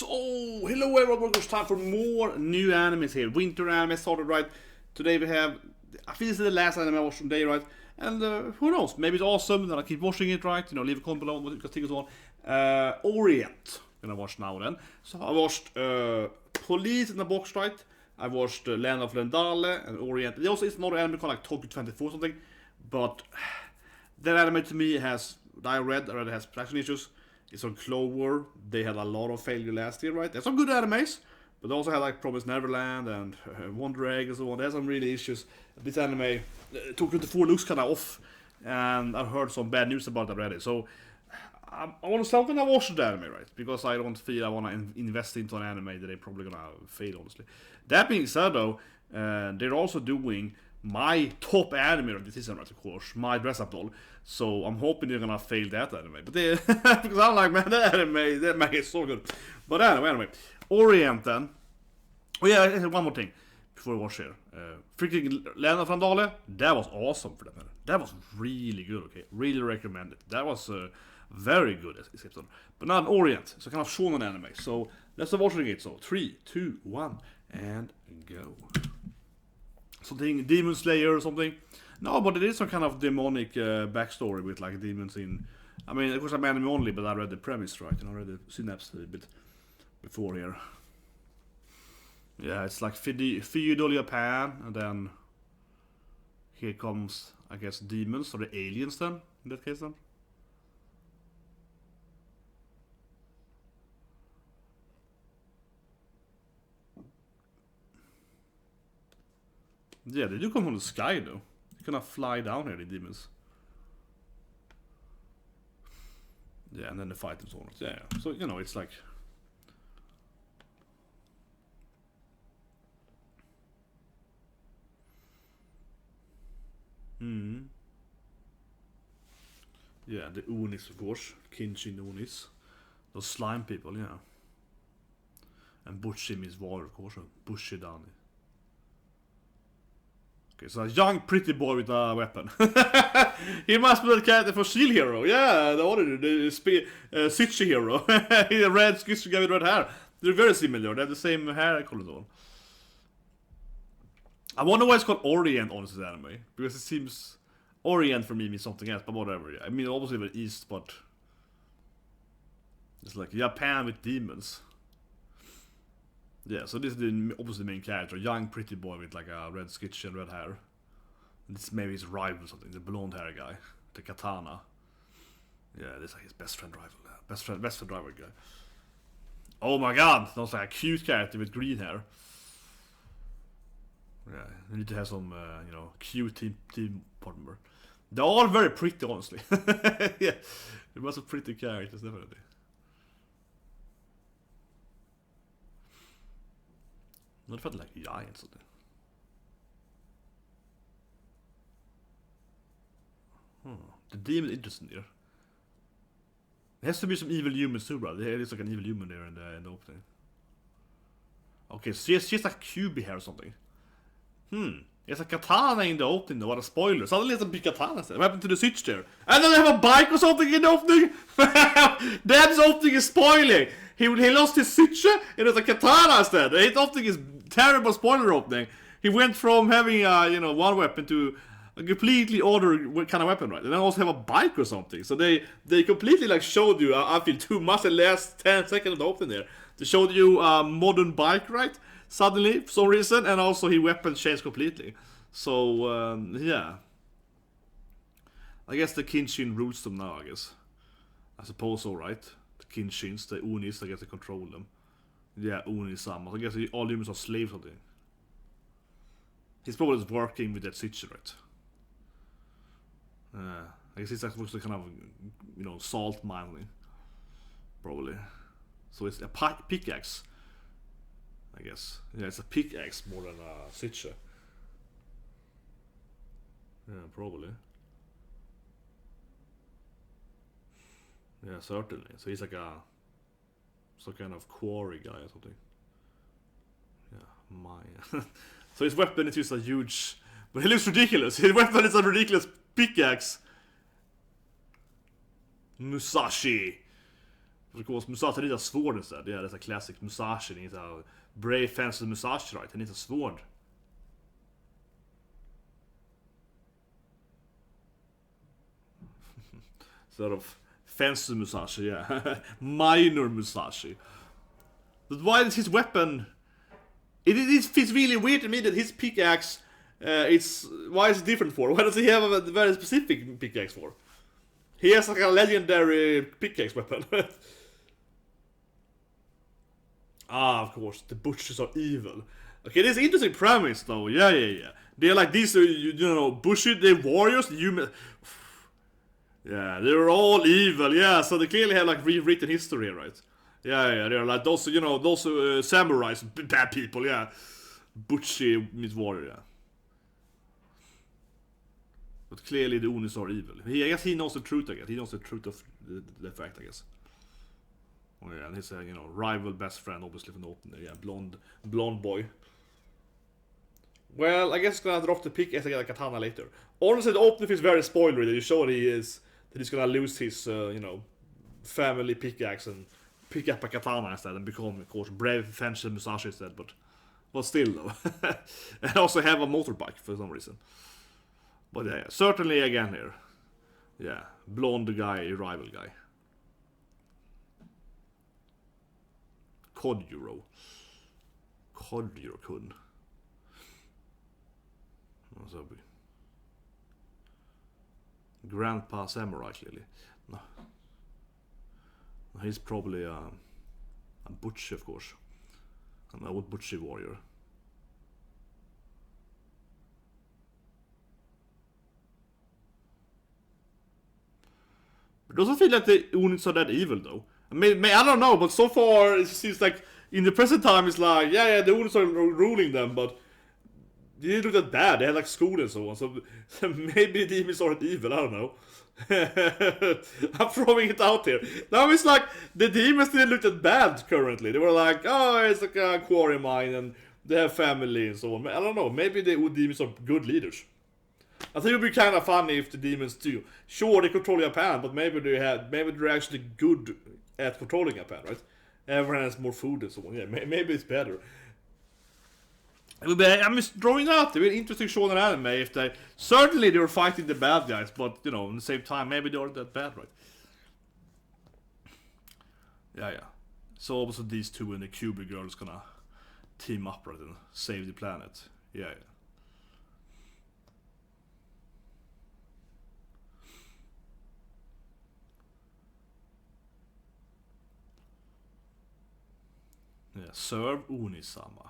So, hello everyone, it's time for more new animes here. Winter anime started, right? Today we have, I think this is the last anime I watched today, right? And who knows, maybe it's awesome, then I keep watching it, right? You know, leave a comment below what you think is on. Orient, gonna watch now then. So I watched Police in the Box, right? I watched Land of Lendale and Orient. There also is another anime called like Tokyo 24 or something. But that anime to me has, I read has production issues. It's on Clover. They had a lot of failure last year, right? There's some good animes, but they also had like Promised Neverland and Wonder Egg and so on. There's some really issues. This anime, Tokyo 24 looks kind of off, and I've heard some bad news about it already. So I want to start when I watch the anime, right? Because I don't feel I want to invest into an anime that they're probably gonna fail, honestly. That being said, though, they're also doing my top anime of the season, right, of course, my dress-up doll. So I'm hoping they're gonna fail that anime. But they, because I'm like, man, that anime is so good. But anyway, Orient then. Oh yeah, one more thing before we watch here. Freaking Land of Lendale, that was awesome for that matter. That was really good, okay? Really recommend it. That was very good episode. But now Orient, so kind of shonen anime. So let's watch it. So 3, 2, 1, and go. Something Demon Slayer or something. No, but it is some kind of demonic backstory with like demons in. I mean, of course I'm anime only, but I read the premise, right? And I read the synapse a bit before here. Yeah, it's like feudal Japan, and then here comes, I guess, demons or the aliens then, in that case then. Yeah, they do come from the sky though. You cannot fly down here, the demons. Yeah, and then they fight and so on. Yeah. So, you know, it's like... Yeah, the Unis, of course. Kinshin Unis. Those slime people, yeah. And Butchi means water, of course. Bushidani. Okay, so a young pretty boy with a weapon. He must be the character for Shield Hero. Yeah, the other, Sitchi Hero. He's a red Sitchi guy with red hair. They're very similar. They have the same hair color on. I wonder why it's called Orient on this anime. Because it seems... Orient for me means something else, but whatever. Yeah. I mean, obviously the East, but... It's like Japan with demons. Yeah, so this is obviously the main character. Young pretty boy with like a red skitch and red hair. And this maybe his rival or something, the blonde hair guy. The katana. Yeah, this is like his best friend rival. Best friend rival guy. Oh my god! That's like a cute character with green hair. Yeah, you need to have some, you know, cute team partner. They're all very pretty, honestly. Yeah, there was some pretty characters, definitely. Not felt like giants. The demon is interesting here. There has to be some evil humans too, bro. There is like an evil human there in the opening. Okay, so she's like QB here or something. There's a katana in the opening though, what a spoiler. Suddenly it's a big katana instead. What happened to the switch there? And then they have a bike or something in the opening? That's opening is spoiling! He lost his switch and there's a katana instead. The opening is terrible spoiler opening. He went from having one weapon to a completely other kind of weapon, right? And then also have a bike or something. So they completely like showed you, I feel too much the last 10 seconds of the opening there. They showed you a modern bike, right? Suddenly, for some reason, and also his weapon changed completely. So, yeah. I guess the Kinshin rules them now, I guess. I suppose so, right? The Kinshins, the Unis, I guess they control them. Yeah, Unisama. I guess all humans are slaves of them. He's probably just working with that situation, right? I guess he's supposed to kind of, you know, salt mining. Probably. So it's a pickaxe. I guess. Yeah, it's a pickaxe more than a switcher. Yeah, probably. Yeah, certainly. So he's like some kind of quarry guy or something. Yeah, so his weapon is just a huge... But he looks ridiculous. His weapon is a ridiculous pickaxe. Musashi. Of course, Musashi needs a sword instead. Yeah, that's a classic Musashi. He needs a brave, fancy Musashi, right? He needs a sword. Sort of fancy Musashi, yeah. Minor Musashi. But why is his weapon... It feels really weird to me that his pickaxe... why is it different for? Why does he have a very specific pickaxe for? He has like a legendary pickaxe weapon. Of course, the butchers are evil. Okay, this is an interesting premise though. Yeah. They're like these, bushy, they're warriors, human... Yeah, they're all evil, yeah, so they clearly have like rewritten history, right? Yeah, they're like those, samurais, bad people, yeah. Butchy means warrior, yeah. But clearly the Onis are evil. I guess he knows the truth, I guess. He knows the truth of the fact, I guess. Oh yeah, and he's a, rival best friend, obviously, from the opening. Yeah, blonde boy. Well, I guess he's gonna drop the pick as I get a katana later. Honestly, the opening feels very spoilery that you show that he's gonna lose his, family pickaxe and pick up a katana instead and become, of course, brave fancy Musashi instead, but still though. And also have a motorbike for some reason. But yeah, certainly again here. Yeah, blonde guy, rival guy. Kojuro kun. What's up? Grandpa Samurai, clearly. No. He's probably a butcher, of course. An old butcher warrior. It doesn't feel like the Onis are that evil, though. I don't know, but so far it seems like in the present time it's like, yeah, the Onis are ruling them, but they didn't look that bad. They had like school and so on, so maybe the demons aren't evil, I don't know. I'm throwing it out here. Now it's like the demons didn't look that bad currently. They were like, oh, it's like a quarry mine and they have family and so on. I don't know, maybe the demons are good leaders. I think it would be kind of funny if the demons do. Sure, they control Japan, but maybe they're actually good at controlling Japan, right? Everyone has more food and so on. Yeah, maybe it's better. I'm just drawing out. They're an interesting shonen anime. If they certainly they were fighting the bad guys, but at the same time, maybe they aren't that bad, right? Yeah. So also these two and the Cuban girl is gonna team up, right, and save the planet. Yeah. Yeah, serve Unisama.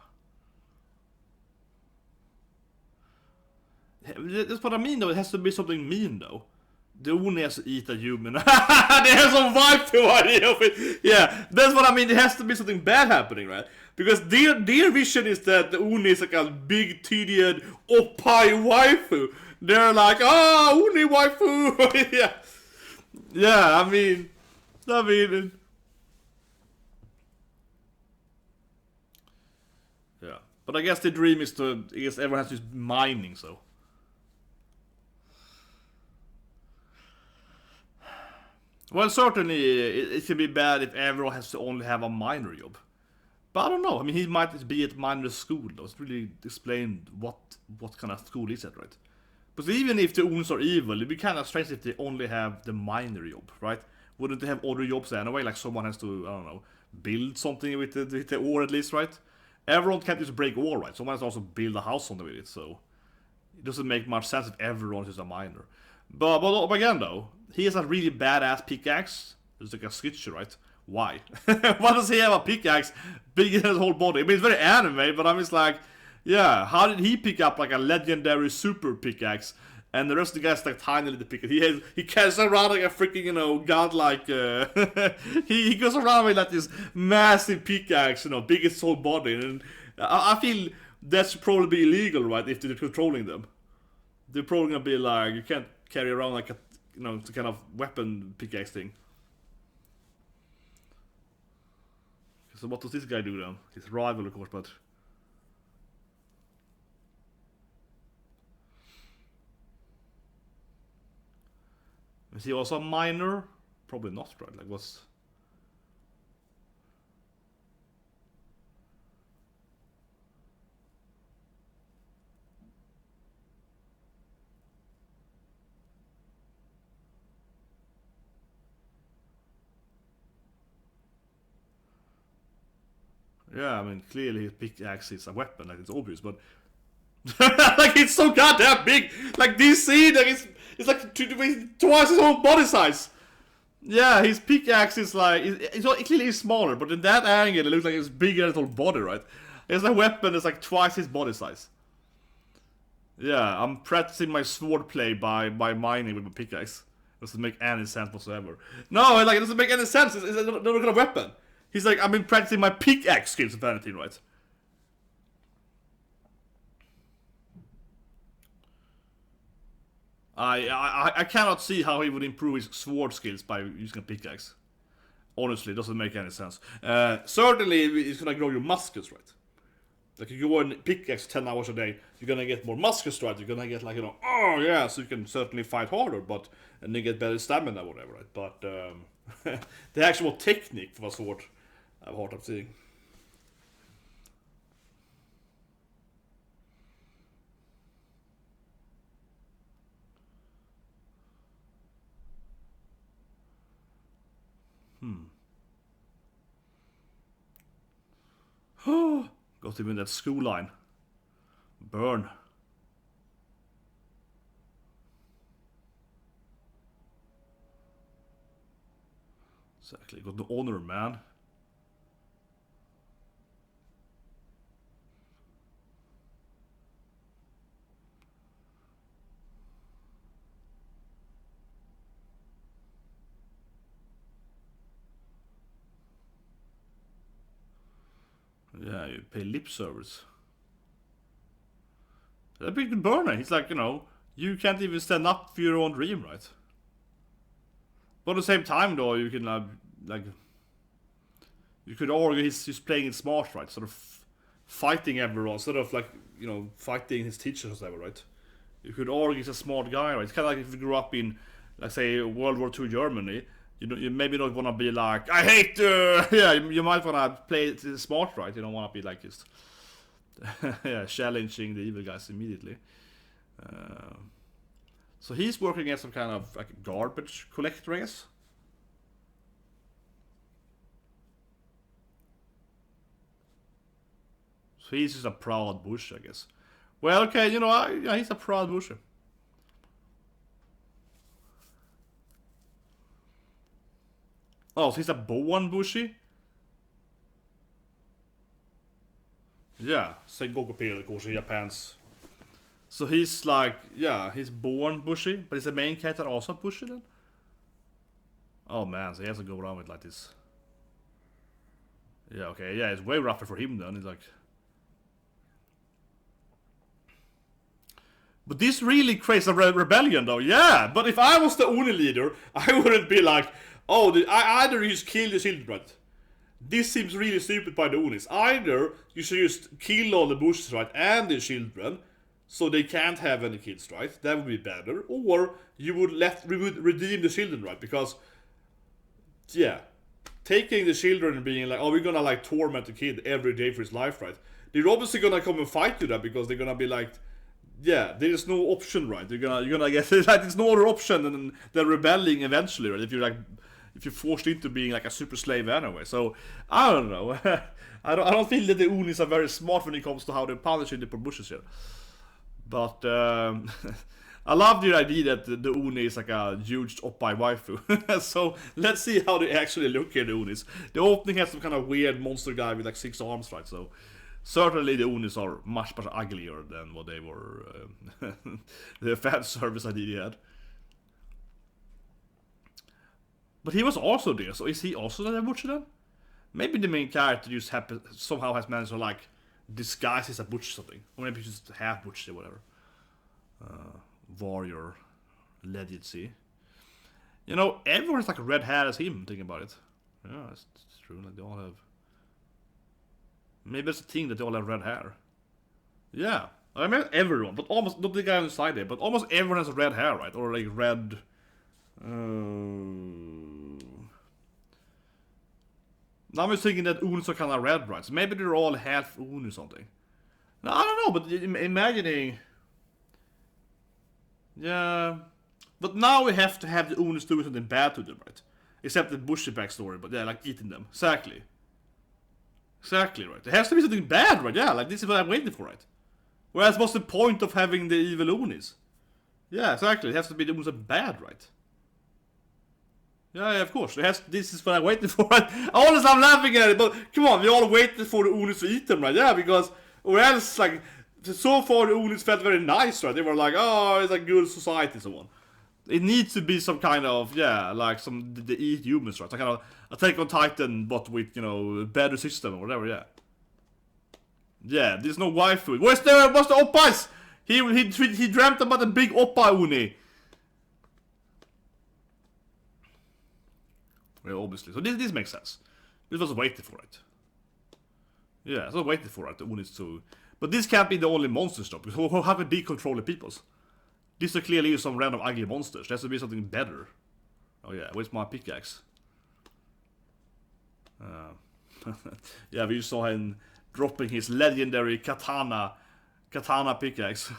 That's what I mean though, it has to be something mean though. The Oni has to eat a human. They have some vibe to idea of it. Yeah, that's what I mean, it has to be something bad happening, right? Because their vision is that the Oni is like a big tedious oppai waifu. They're like, Oni waifu. Yeah, I mean yeah. But I guess the dream is everyone has to be mining, so. Well, certainly it can be bad if everyone has to only have a minor job. But I don't know. I mean, he might be at minor school, though. It's really explained what kind of school is that, right? But even if the Ons are evil, it'd be kind of strange if they only have the minor job, right? Wouldn't they have other jobs anyway? Like someone has to, I don't know, build something with the ore at least, right? Everyone can't just break ore, right? Someone has to also build a house on with it, so it doesn't make much sense if everyone is a miner. But again, though, he has a really badass pickaxe. It's like a switcher, right? Why? Why does he have a pickaxe bigger than his whole body? I mean, it's very anime, but I'm just like, yeah, how did he pick up like a legendary super pickaxe? And the rest of the guys like tiny little pickaxe. He carries around like a freaking, godlike. He goes around with like this massive pickaxe, biggest whole body. And I feel that's probably illegal, right? If they're controlling them, they're probably gonna be like, you can't carry around like a, the kind of weapon pickaxe thing. So what does this guy do then? His rival, of course, but. Is he also a miner? Probably not, right? Like, what's... Yeah, I mean, clearly his pickaxe is a weapon, like, it's obvious, but... like, it's so goddamn big! Like, DC, like, it's like twice his own body size! Yeah, his pickaxe is like... It's clearly smaller, but in that angle, it looks like it's bigger than his whole body, right? It's a weapon that's like twice his body size. Yeah, I'm practicing my sword play by mining with my pickaxe. Doesn't make any sense whatsoever. No, like, it doesn't make any sense. It's another kind of weapon. He's like, I've been practicing my pickaxe skills, if anything, right? I cannot see how he would improve his sword skills by using a pickaxe. Honestly, it doesn't make any sense. Certainly, it's gonna grow your muscles, right? Like, if you go and pickaxe 10 hours a day, you're gonna get more muscles, right? You're gonna get, like, you know, oh yeah, so you can certainly fight harder, but, and then get better stamina, whatever, right? But, the actual technique for a sword, I have a hard time seeing. Got him in that school line. Burn. Exactly, got the honor, man. Yeah, you pay lip service. That big burner. He's like, you know, you can't even stand up for your own dream, right? But at the same time, though, you can like, you could argue he's playing it smart, right? Sort of fighting everyone, sort of like, you know, fighting his teachers or whatever, right? You could argue he's a smart guy, right? It's kind of like if you grew up in, let's say, World War II Germany. You know, you maybe don't want to be like, I hate, yeah, you might want to play it smart, right? You don't want to be like just, yeah, challenging the evil guys immediately. So he's working as some kind of like garbage collector, I guess. So he's just a proud bush, I guess. Well, okay, you know, yeah, he's a proud busher. Oh, so he's a born bushy? Yeah, Sengoku period, of course, in Japan's. So he's like, yeah, he's born bushy, but is the main character also bushy then? Oh man, so he has to go around with like this. Yeah, okay, yeah, it's way rougher for him then. He's like... But this really creates a rebellion though, yeah! But if I was the Oni leader, I wouldn't be like, oh, I either just kill the children, right? This seems really stupid by the Onis. Either you should just kill all the bushes, right, and the children, so they can't have any kids, right? That would be better. Or you would redeem the children, right? Because, yeah, taking the children and being like, oh, we're gonna like torment the kid every day for his life, right? They're obviously gonna come and fight you that because they're gonna be like, yeah, there is no option, right? You're gonna get like there's no other option than they're rebelling eventually, right? If you're forced into being like a super slave anyway. So I don't know. I don't feel that the Unis are very smart when it comes to how they're punishing the poor bushes here. But I love the idea that the Uni is like a huge oppai waifu. So let's see how they actually look here, the Unis. The opening has some kind of weird monster guy with like 6 arms, right? So certainly the Unis are much uglier than what they were. The fan service idea he had. But he was also there, so is he also the butcher then? Maybe the main character just somehow has managed to like disguise as a butcher or something. Or maybe just half butcher or whatever. Warrior. Legit, see. You know, everyone has like red hair as him, thinking about it. Yeah, it's true, like they all have... Maybe it's a thing that they all have red hair. Yeah. I mean everyone, but almost, not the guy on the side there, but almost everyone has red hair, right? Or like red... Now I'm just thinking that Unis are kind of red, right? So maybe they're all half Un or something. No, I don't know, but imagining... Yeah... But now we have to have the Unis doing something bad to them, right? Except the Bushy backstory, but they're like eating them. Exactly. Exactly, right. There has to be something bad, right? Yeah, like this is what I'm waiting for, right? Whereas what's the point of having the evil Unis? Yeah, exactly. It has to be the Unis are bad, right? Yeah, of course. This is what I'm waiting for. Honestly, I'm laughing at it, but come on, we all waited for the Unis to eat them, right? Yeah, because, or else, like, so far the Unis felt very nice, right? They were like, oh, it's a good society, and so on. It needs to be some kind of, yeah, like they eat humans, right? Some kind of Attack on Titan, but with, you know, better system or whatever, yeah. Yeah, there's no waifu. What's the oppas? He dreamt about a big oppa uni. Well, obviously. So this makes sense. This was waiting for it. Yeah, I was waiting for it. The unis to... But this can't be the only monster stuff, because how can they control the peoples? These are clearly some random ugly monsters. There has to be something better. Oh yeah, where's my pickaxe? Yeah, we just saw him dropping his legendary katana pickaxe.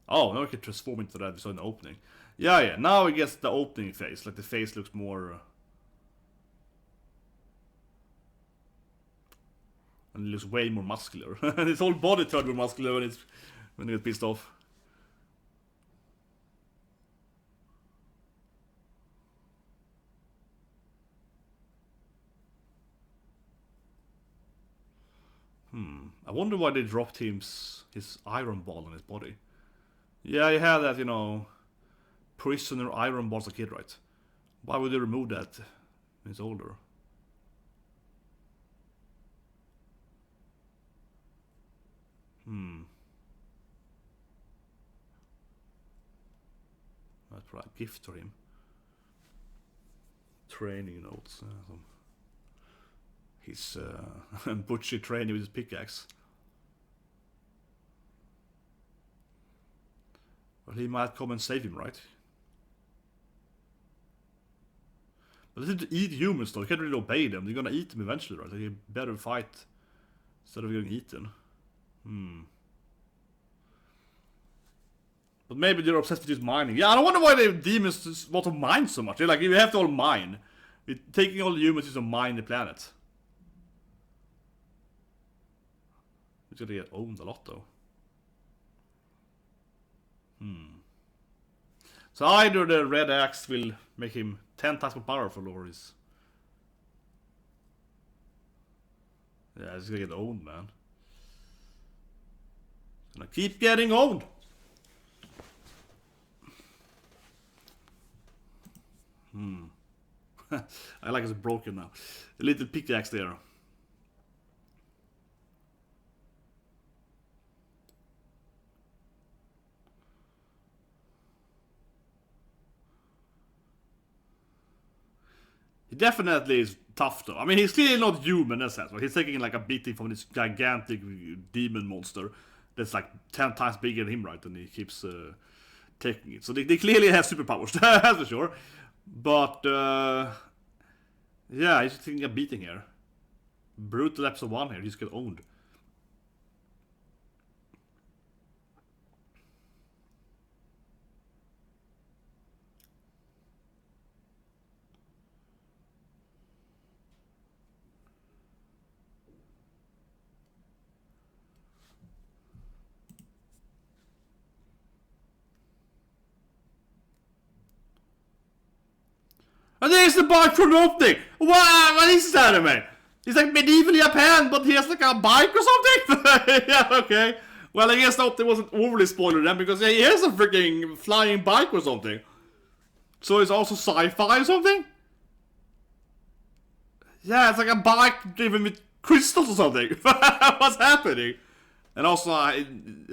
Oh, now we can transform into that. We saw an opening. Yeah, now it gets the opening face. Like the face looks more... and it looks way more muscular. And his whole body turned more muscular when he gets pissed off. I wonder why they dropped his iron ball on his body. Yeah, he had that, you know, prisoner iron ball as a kid, right? Why would they remove that when he's older? That's probably a gift for him. Training notes. His butcher training with his pickaxe. Well, he might come and save him, right? But they didn't eat humans though, you can't really obey them. They're gonna eat them eventually, right? They better fight instead of getting eaten. But maybe they're obsessed with just mining. Yeah, I don't wonder why the demons want to mine so much. They're like, you have to all mine. We're taking all the humans to mine the planet. It's gonna get owned a lot though. So either the red axe will make him 10 times more powerful, or is... yeah, it's gonna get owned, man. It's gonna keep getting owned. I like it's broken now. A little pickaxe there. He definitely is tough though. I mean, he's clearly not human in a sense, but he's taking like a beating from this gigantic demon monster that's like 10 times bigger than him, right? And he keeps taking it. So they clearly have superpowers, that's for sure. But yeah, he's taking a beating here. Brutal episode 1 here, he's got owned. And there's the bike from the opening! Wow, what is this anime? It's like medieval Japan, but he has like a bike or something? Yeah, okay. Well, I guess the opening wasn't overly spoiled then, because he has a freaking flying bike or something. So it's also sci-fi or something? Yeah, it's like a bike driven with crystals or something. What's happening? And also,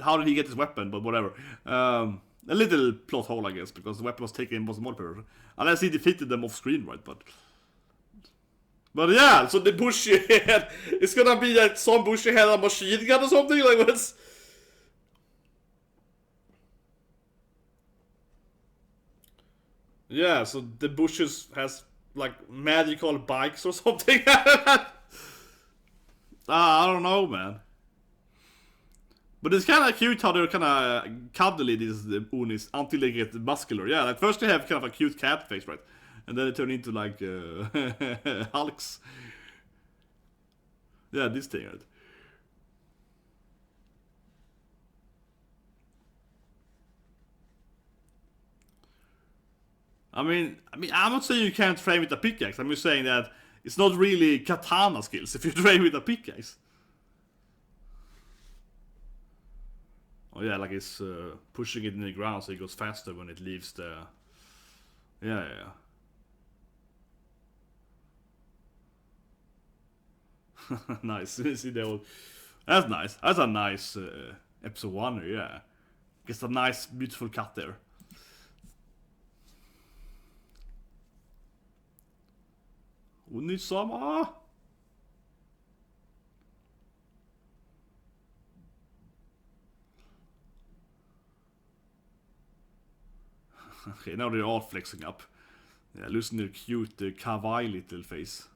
how did he get his weapon? But whatever. A little plot hole, I guess, because the weapon was taken by some other person. Unless he defeated them off screen, right? But yeah, so the bushy head, it's gonna be like some bushy head a machine gun or something? Like, what's... yeah, so the bushes has like magical bikes or something. I don't know, man. But it's kind of cute how they're kind of cuddly, these Unis, until they get muscular. Yeah, like first they have kind of a cute cat face, right? And then they turn into like Hulks. Yeah, this thing, right? I mean, I'm not saying you can't train with a pickaxe. I'm just saying that it's not really katana skills if you train with a pickaxe. Oh yeah, like it's pushing it in the ground so it goes faster when it leaves the... Yeah. Nice. See the old... That's nice. That's a nice episode 1, yeah. Gets a nice, beautiful cut there. Unisama! Okay, now they're all flexing up. Yeah, losing their cute kawaii little face.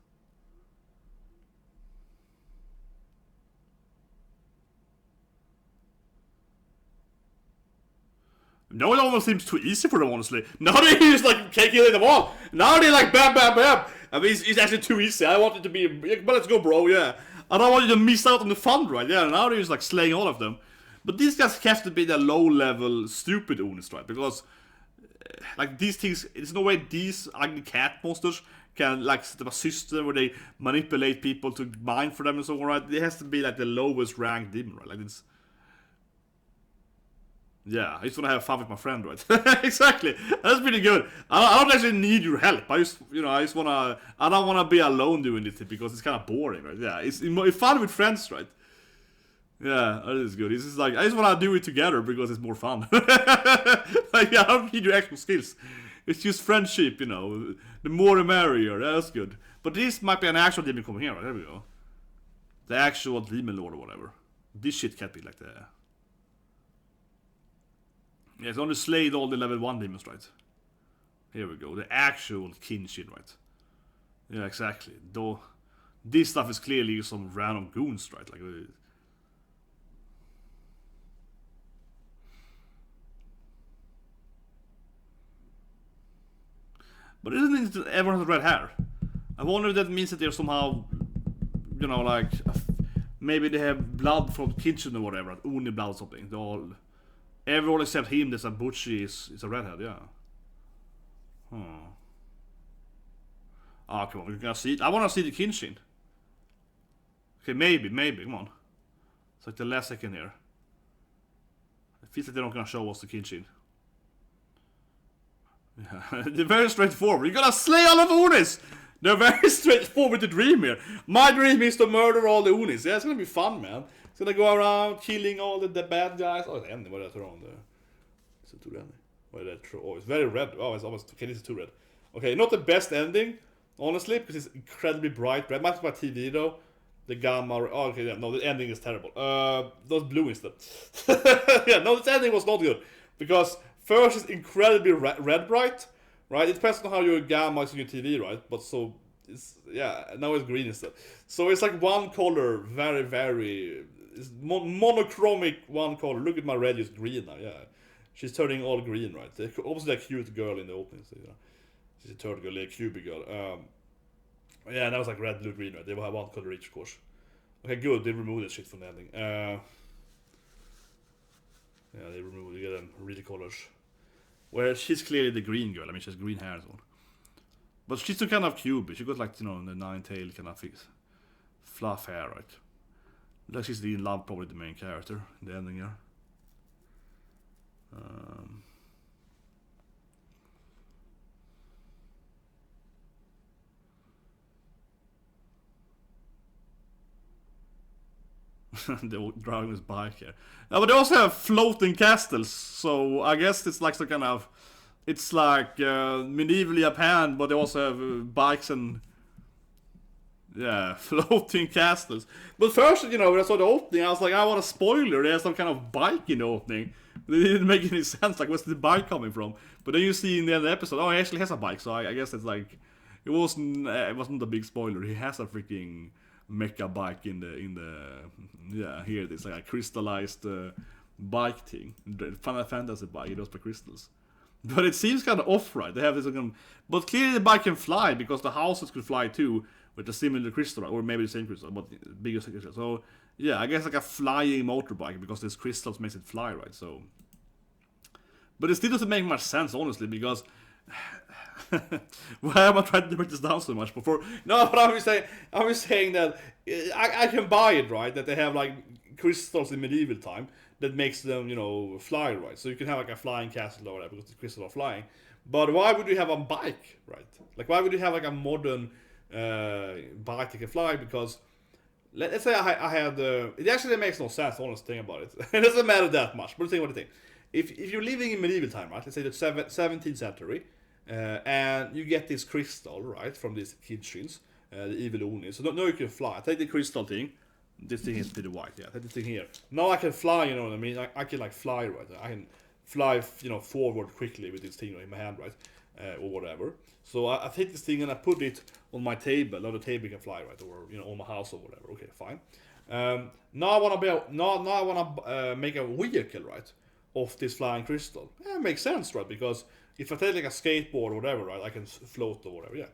No, it almost seems too easy for them, honestly. Now they're just like killing them all. Now they're like bam, bam, bam. I mean, it's actually too easy. I want it to be, but let's go, bro, yeah. I don't want you to miss out on the fun, right? Yeah, now they're just like slaying all of them. But these guys have to be the low-level, stupid Onis, right? Because, like, these things, there's no way these ugly cat monsters can, like, set up a system where they manipulate people to mine for them and so on, right? It has to be, like, the lowest ranked demon, right? Like, it's... Yeah, I just want to have fun with my friend, right? Exactly. That's pretty good. I don't actually need your help. I just wanna... I don't wanna be alone doing this because it's kind of boring, right? Yeah, it's fun with friends, right? Yeah, that is good. It's just like, I just wanna do it together because it's more fun. Like, I don't need your actual skills. It's just friendship, you know. The more the merrier. That's good. But this might be an actual demon coming here, right? There we go. The actual demon lord or whatever. This shit can't be like that. Yeah, it's only slayed all the level 1 demons, right? Here we go, the actual Kinshin, right? Yeah, exactly. Though, this stuff is clearly some random goons, right? Like, but isn't it that everyone has red hair? I wonder if that means that they're somehow, you know, like, maybe they have blood from Kinshin or whatever, like Oni blood or something. They all... Everyone except him, there's a Butchie, is a redhead, yeah. Ah, come on, we're gonna see it. I wanna see the Kinshin. Okay, maybe, come on. It's like the last second here. It feels like they're not gonna show us the Kinshin. Yeah, they're very straightforward. You're gonna slay all of the Unis! They're very straightforward with the dream here. My dream is to murder all the Unis. Yeah, it's gonna be fun, man. It's gonna go around killing all the bad guys. Oh, it's ending. What is that wrong there? Is it too red? What is that? Oh, it's very red. Oh, it's almost... Okay, this is too red. Okay, not the best ending, honestly, because it's incredibly bright red. Might be my TV, though. The gamma... Oh, okay, yeah, no, the ending is terrible. Those blue instead. Yeah, no, this ending was not good. Because first it's incredibly red bright, right? It depends on how your gamma is on your TV, right? But so... It's... Yeah, now it's green instead. So it's like one color, very, very... It's monochromic one color. Look at my red is green now, yeah. She's turning all green, right? Obviously a cute girl in the opening, so, you know. She's a third girl, a cubey girl. Yeah, that was like red, blue, green, right? They will have one color each, of course. Okay, good. They removed that shit from the ending. Yeah, they removed it. You get them really colors. Where she's clearly the green girl. I mean, she has green hair and so on. But she's still kind of cubey. She got like, you know, the nine-tail kind of fluff hair, right? Like she's in love, probably the main character in the ending here. They're driving his bike here. But they also have floating castles, so I guess it's like some kind of... It's like medieval Japan, but they also have bikes and... Yeah, floating castles. But first, you know, when I saw the opening, I was like, I want a spoiler. There's some kind of bike in the opening. It didn't make any sense. Like, where's the bike coming from? But then you see in the end of the episode, oh, he actually has a bike. So I guess it's like, it wasn't a big spoiler. He has a freaking mecha bike in the yeah, here it is, like a crystallized bike thing. Final Fantasy bike. It was by crystals. But it seems kind of off, right? They have this, but clearly the bike can fly because the houses could fly too with a similar crystal, or maybe the same crystal, but bigger crystal. So yeah, I guess like a flying motorbike because this crystals makes it fly, right? So, but it still doesn't make much sense, honestly, because why am I trying to break this down so much before? No, but I was saying that I can buy it, right? That they have like crystals in medieval time that makes them, fly, right? So you can have like a flying castle or whatever because the crystals are flying. But why would you have a bike, right? Like why would you have like a modern bike that can fly? Because let's say I had it actually makes no sense, honest thing about it. It doesn't matter that much. But think about the thing. If you're living in medieval time, right? Let's say the 17th century, and you get this crystal, right, from these kitchens, the evil Oni. So now you can fly. Take the crystal thing. This thing is pretty white, yeah. Take this thing here. Now I can fly, you know what I mean? I can like fly, right? I can fly, forward quickly with this thing in my hand, right? Or whatever. So I take this thing and I put it on my table. Now the table can fly, right? Or on my house or whatever. Okay, fine. Now I wanna make a vehicle, right, of this flying crystal. Yeah, it makes sense, right? Because if I take like a skateboard or whatever, right, I can float or whatever. Yeah,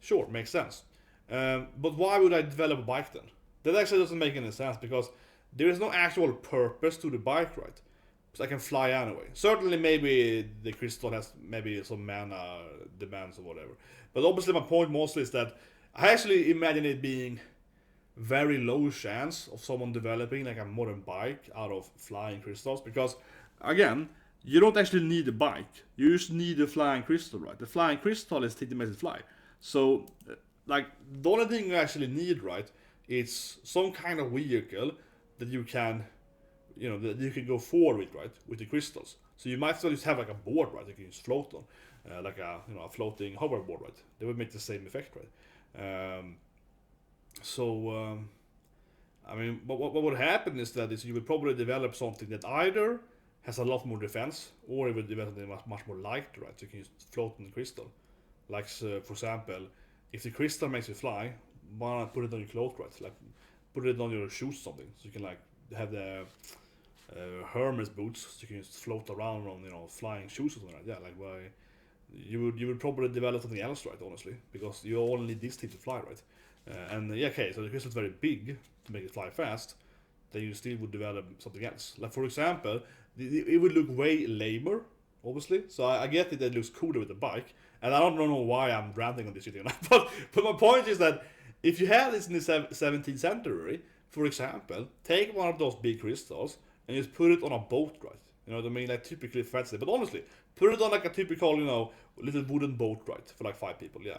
sure, makes sense. But why would I develop a bike then? That actually doesn't make any sense because there is no actual purpose to the bike, right? So I can fly anyway. Certainly, maybe the crystal has maybe some mana demands or whatever. But obviously, my point mostly is that I actually imagine it being very low chance of someone developing like a modern bike out of flying crystals because, again, you don't actually need a bike. You just need a flying crystal, right? The flying crystal is the makes it fly. So, like, the only thing you actually need, right, is some kind of vehicle that you can, that you can go forward with, right, with the crystals. So you might as well just have like a board, right, you can just float on, like a floating hoverboard, right. They would make the same effect, right. I mean, what would happen is that you would probably develop something that either has a lot more defense, or it would develop something much more light, right, so you can just float in the crystal. Like, for example, if the crystal makes you fly, why not put it on your clothes, right? Like, put it on your shoes or something, so you can like have the Hermes boots, so you can just float around on flying shoes or something like that. Like, why you would probably develop something else, right? Honestly, because you only need this thing to fly, right? Okay, so the crystal is very big to make it fly fast. Then you still would develop something else. Like, for example, it would look way lamer, obviously. So I get it that it looks cooler with the bike, and I don't know why I'm ranting on this shit, but my point is that if you had this in the 17th century, for example, take one of those big crystals and just put it on a boat, right? You know what I mean? Like typically fancy, but honestly, put it on like a typical, little wooden boat, right? For like 5 people, yeah.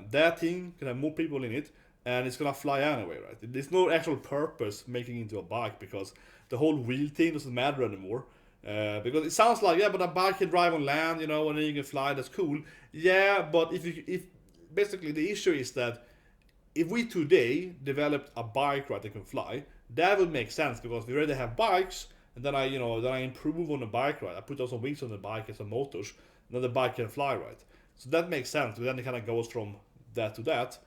That thing can have more people in it, and it's gonna fly anyway, right? There's no actual purpose making it into a bike because the whole wheel thing doesn't matter anymore. Because it sounds like, yeah, but a bike can drive on land, and then you can fly, that's cool. Yeah, but if basically the issue is that if we today developed a bike, right, that can fly, that would make sense because we already have bikes, and then I improve on the bike, right? I put some wings on the bike and some motors, and then the bike can fly, right? So that makes sense. But then it kind of goes from that to that.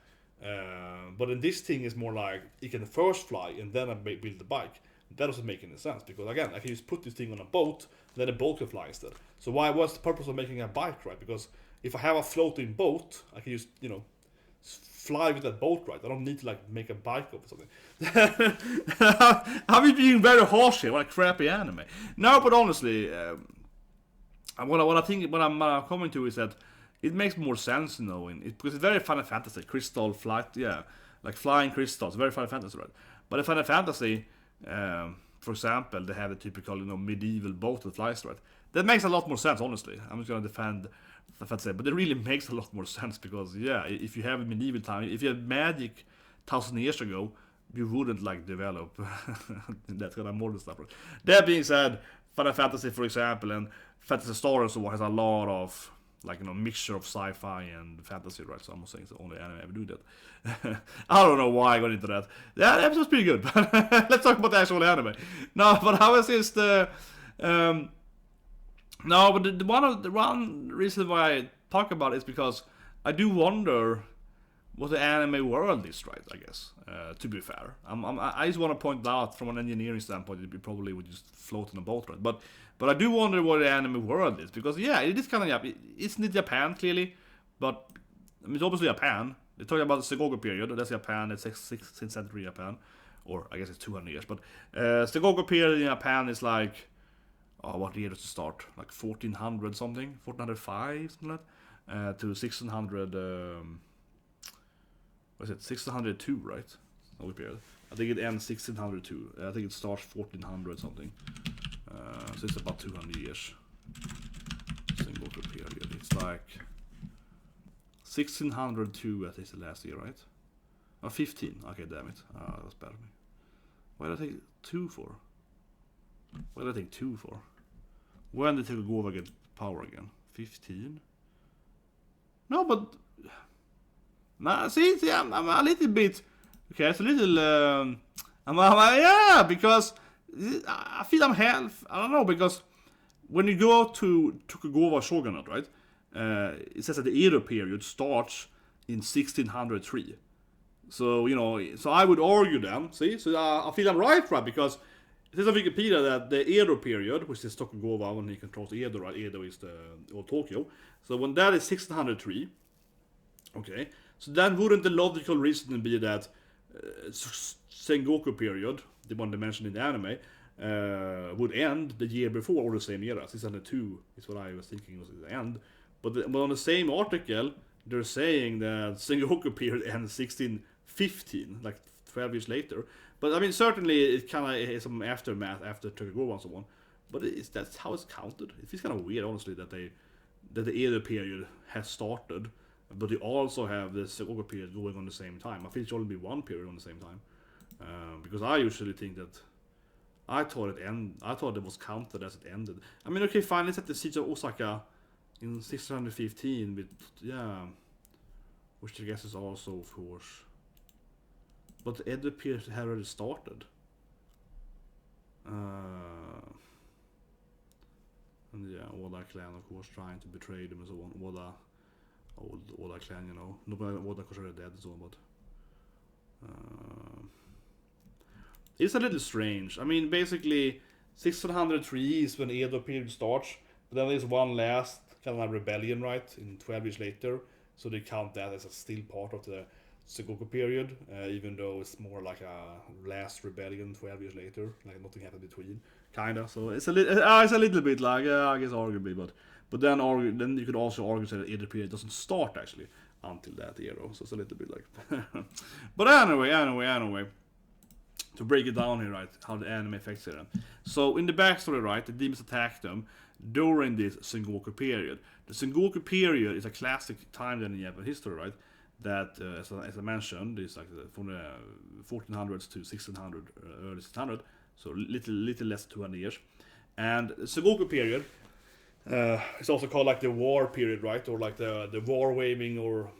But in this thing is more like it can first fly and then I build the bike. That doesn't make any sense because again, I can just put this thing on a boat, then the boat can fly instead. So what's the purpose of making a bike, right? Because if I have a floating boat, I can just fly with that boat, right? I don't need to like make a bike of something. I'm being very harsh here. What a crappy anime. No, but honestly, what I'm coming to is that it makes more sense, because it's very Final Fantasy, crystal flight, yeah, like flying crystals, very Final Fantasy, right? But in Final Fantasy, for example, they have a typical, medieval boat that flies, right? That makes a lot more sense, honestly. I'm just gonna defend Fantasy, but it really makes a lot more sense because, yeah, if you have a medieval time, if you had magic 1,000 years ago, you wouldn't like develop that kind of modern stuff. Right? That being said, Final Fantasy, for example, and Fantasy Star and so on has a lot of mixture of sci-fi and fantasy, right? So I'm not saying it's the only anime ever do that. I don't know why I got into that. Yeah, the episode's pretty good, but let's talk about the actual anime. No, but how is this the no, but the one reason why I talk about it is because I do wonder what the anime world is, right? I guess. To be fair, I just want to point out from an engineering standpoint, it probably would just float in a boat, right? But I do wonder what the anime world is, because yeah, it is kind of isn't it Japan clearly, but I mean, it's obviously Japan. They're talking about the Sengoku period. That's Japan. It's 16th century Japan, or I guess it's 200 years. But Sengoku period in Japan is like, what year does it start? Like 1400 something, 1405 something like that, to 1600. What is it? 1602, right? Sengoku period. I think it ends 1602. I think it starts 1400 something. So it's about 200 years. Sengoku period. It's like 1602, I think, is the last year, right? 15. Okay, damn it. That's bad of me. Why did I take 2 for? What did I take 2 for? When did Tokugawa get power again? 15? No, but... Nah, see, I'm a little bit... Okay, it's a little... yeah, because... I feel I'm half... I don't know, because... When you go to Tokugawa Shogunate, right? It says that the Edo period starts in 1603. So, you know, so I would argue then, see? So I feel I'm right, because it says on Wikipedia that the Edo period, which is Tokugawa when he controls Edo, right? Edo is the old Tokyo. So when that is 1603, okay, so then wouldn't the logical reason be that Sengoku period, the one they mentioned in the anime, would end the year before, or the same year? 602 is what I was thinking was the end. But on the same article, they're saying that Sengoku period ends 1615, like 12 years later. But I mean, certainly it kind of is some aftermath after Tokugawa and so on. But that's how it's counted. It feels kind of weird, honestly, that the Edo period has started, but they also have the Sengoku period going on the same time. I feel it should only be one period on the same time, because I usually think that I thought it was counted as it ended. I mean, okay, fine, it's at the siege of Osaka in 615, with, yeah, which I guess is also, of course, but the Edo period had already started. And yeah, Oda clan, of course, trying to betray them and so on. Oda clan, you know, nobody, Oda, of course, already dead and so on, but it's a little strange. I mean, basically, 1603 is when Edo period starts, but then there's one last kind of rebellion, right, in 12 years later, so they count that as a still part of the Sengoku period, even though it's more like a last rebellion 12 years later, like nothing happened between, kinda. So it's a little bit like, I guess arguably, but then you could also argue that the Edo period doesn't start actually until that era, so it's a little bit like. But anyway. To break it down here, right, how the anime affects it. So in the backstory, right, the demons attack them during this Sengoku period. The Sengoku period is a classic time then in Japanese history, right? That, as I mentioned, is like from the 1400s to 1600, early 1600, so little less than 200 years. And the Sengoku period is also called like the war period, right, or like the war waving, or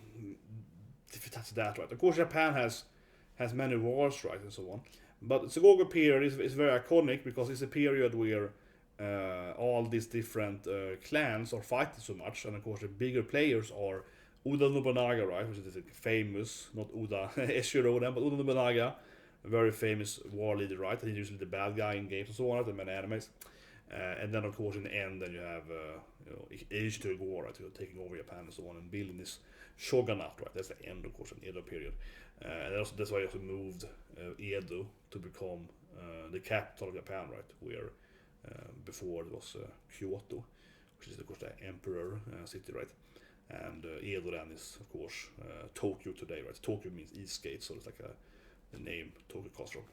if that's that, right. Of course, Japan has many wars, right, and so on. But the Sengoku period is very iconic because it's a period where all these different clans are fighting so much, and of course the bigger players are Oda Nobunaga, right, which is famous, not Oda Eshiro, but Oda Nobunaga, a very famous war leader, right, he's usually the bad guy in games and so on, right, in many animes. And then of course in the end, then you have Eiji Tokugawa, right, taking over Japan and so on, and building this Shogunate, right, that's the end of course in Edo period. And also, that's why he also moved Edo to become the capital of Japan, right? Where before it was Kyoto, which is of course the emperor city, right? And Edo then is of course Tokyo today, right? Tokyo means East Gate, so it's like the name Tokyo Castle,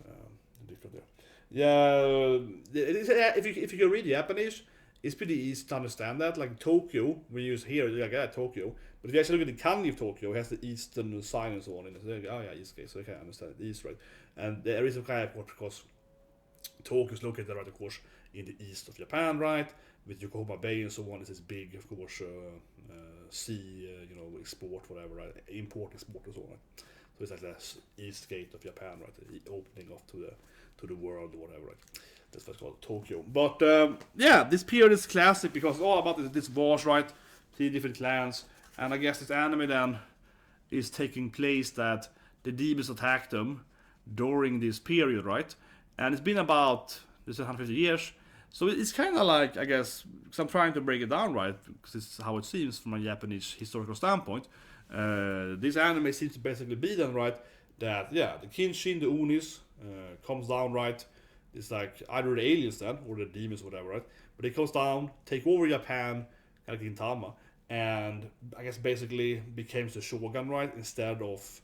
different there. Yeah, if you can read Japanese, it's pretty easy to understand that. Like Tokyo, we use here, like Tokyo. But if you actually look at the kanji of Tokyo, it has the eastern sign and so on. And it's like, oh yeah, East Gate, so I can understand it, East, right? And there is a kind of, because Tokyo is located, right, of course, in the east of Japan, right? With Yokohama Bay and so on, it's this big, of course, sea, export, whatever, right? Import, export, and so on. Right? So it's like the East Gate of Japan, right? The opening up to the world or whatever, right? That's what's called Tokyo. But yeah, this period is classic because it's all about this wars, right? 3 different clans. And I guess this anime then is taking place that the demons attack them during this period, right? And it's been about this 150 years. So it's kind of like, I guess, because I'm trying to break it down, right? Because it's how it seems from a Japanese historical standpoint. This anime seems to basically be then, right? That, yeah, the Kinshin, the Unis, comes down, right? It's like either the aliens then, or the demons, whatever, right? But it comes down, take over Japan, kind of Gintama, and I guess basically becomes the shogun, right? Instead of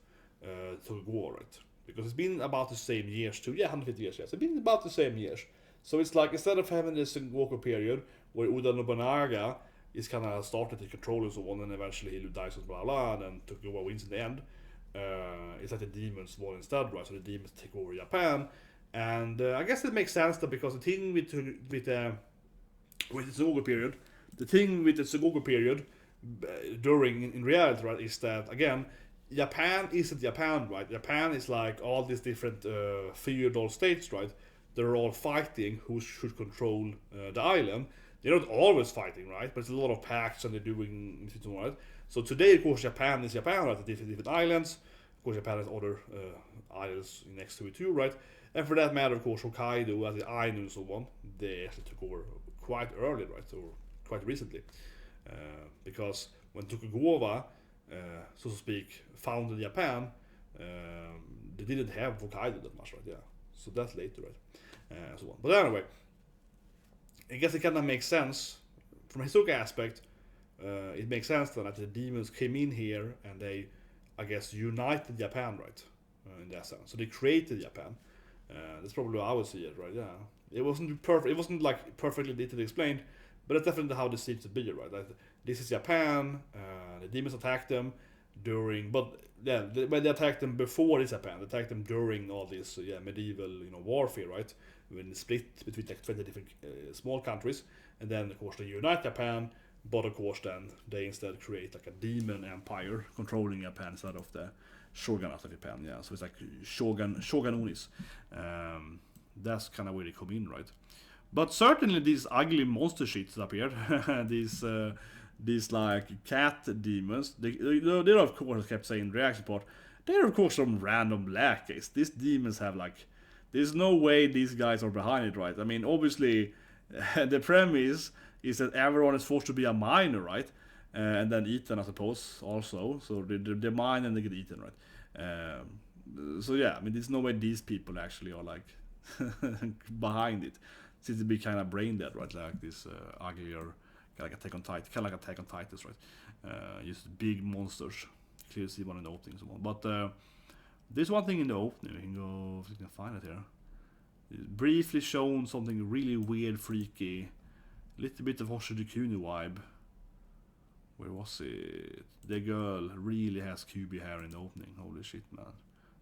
Tokugawa, right? Because it's been about the same years too. Yeah, 150 years, yes. It's been about the same years. So it's like, instead of having this Sengoku period where Oda Nobunaga is kind of started to control and so on, and eventually he dies and blah blah, and then Tokugawa wins in the end. It's like the demons won instead, right? So the demons take over Japan, and I guess it makes sense that, because the thing with the Sengoku period, during in reality, right, is that again, Japan isn't Japan, right? Japan is like all these different feudal states, right? They're all fighting who should control the island. They're not always fighting, right? But it's a lot of pacts and they're doing, right? So today, of course, Japan is Japan, right? The different islands. Of course, Japan has other islands next to it too, right? And for that matter, of course, Hokkaido, as the Ainu and so on, they actually took over quite early, right? Or quite recently. Because when Tokugawa, so to speak, founded Japan, they didn't have Hokkaido that much, right? Yeah. So that's later, right? So on. But anyway, I guess it kind of makes sense from a historical aspect. It makes sense that the demons came in here and they, I guess, united Japan, right? In that sense, so they created Japan. That's probably how I would see it, right? Yeah, it wasn't perfect. It wasn't like perfectly detailed explained, but that's definitely how this seems to be, right? Like, this is Japan. The demons attacked them during, but yeah, when they attacked them before this Japan, they attacked them during all this medieval warfare, right? When they split between like 20 different small countries, and then of course they unite Japan, but of course then they instead create like a demon empire controlling Japan instead of the shogunate of Japan. Yeah, so it's like shogununis. That's kind of where they come in, right? But certainly these ugly monster shits up here, these like cat demons, they're of course, kept saying in the reaction part, they're of course some random black case. These demons have like, there's no way these guys are behind it, right? I mean, obviously, the premise is that everyone is forced to be a miner, right? And then eaten, I suppose, also. So they mine and they get eaten, right? So yeah, I mean, there's no way these people actually are like behind it. Seems to be kind of brain dead, right? Like this uglier, kind of like Attack on Titans, right? Just big monsters. Clearly see one in the opening, so on. But there's one thing in the opening. We can go if you can find it here. It's briefly shown something really weird, freaky, little bit of Hoshino Kuni vibe. Where was it? The girl really has QB hair in the opening. Holy shit, man!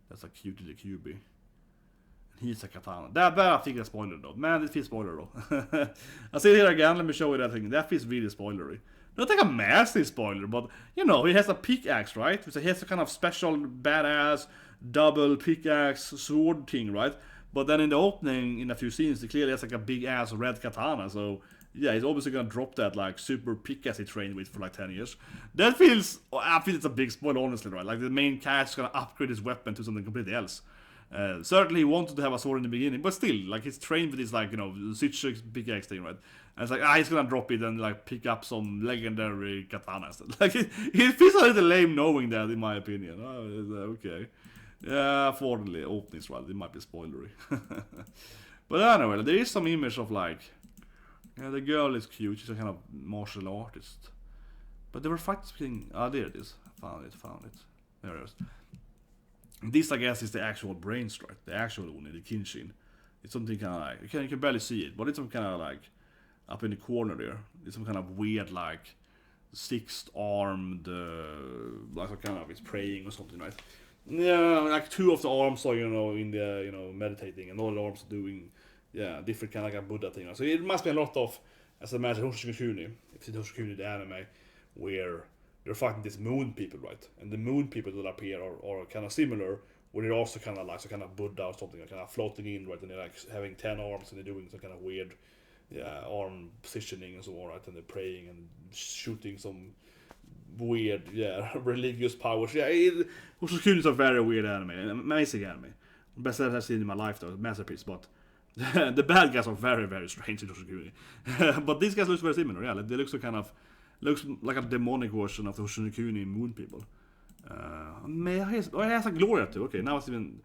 That's a cutie the QB. He's a katana. That I think is a spoiler though. Man, it feels spoiler though. I see it here again, let me show you that thing. That feels really spoilery. Not like a massive spoiler, but you know, he has a pickaxe, right? So he has a kind of special badass double pickaxe sword thing, right? But then in the opening, in a few scenes, he clearly has like a big ass red katana, so yeah, he's obviously gonna drop that like super pickaxe he trained with for like 10 years. That feels, I feel it's a big spoiler, honestly, right? Like the main character's gonna upgrade his weapon to something completely else. Certainly he wanted to have a sword in the beginning, but still, like he's trained with this like, you know, switch pickaxe thing, right? And it's like, he's gonna drop it and like pick up some legendary katanas. Like it feels a little lame knowing that, in my opinion. Oh, okay. Yeah, fortunately, openings, right? It might be spoilery. But anyway, there is some image of like, yeah, the girl is cute. She's a kind of martial artist. But they were fighting. Ah, there it is. Found it. There it is. This, I guess, is the actual brain strike, the actual one, the Kinshin. It's something kind of like, you can barely see it, but it's some kind of like, up in the corner there, it's some kind of weird, like, six-armed, like some kind of, it's praying or something, right? Yeah, like two of the arms are, you know, in the, you know, meditating, and all the arms are doing, yeah, different kind of like a Buddha thing. So it must be a lot of, as I imagine, Hoshino Kuni, if it's Hoshino Kuni, the anime, where they're fighting these moon people, right? And the moon people that appear are kind of similar, where they're also kind of like some kind of Buddha or something, kind of floating in, right? And they're like having 10 arms and they're doing some kind of weird, arm positioning and so on, right? And they're praying and shooting some weird, religious powers. Shoshikuni is a very weird anime, amazing anime. Best I've seen in my life though, masterpiece. But the bad guys are very, very strange in Shoshikuni. But these guys look very similar. Yeah, they look so kind of looks like a demonic version of the Shoshikuni Moon people. It has a Gloria too. Okay, now it's even.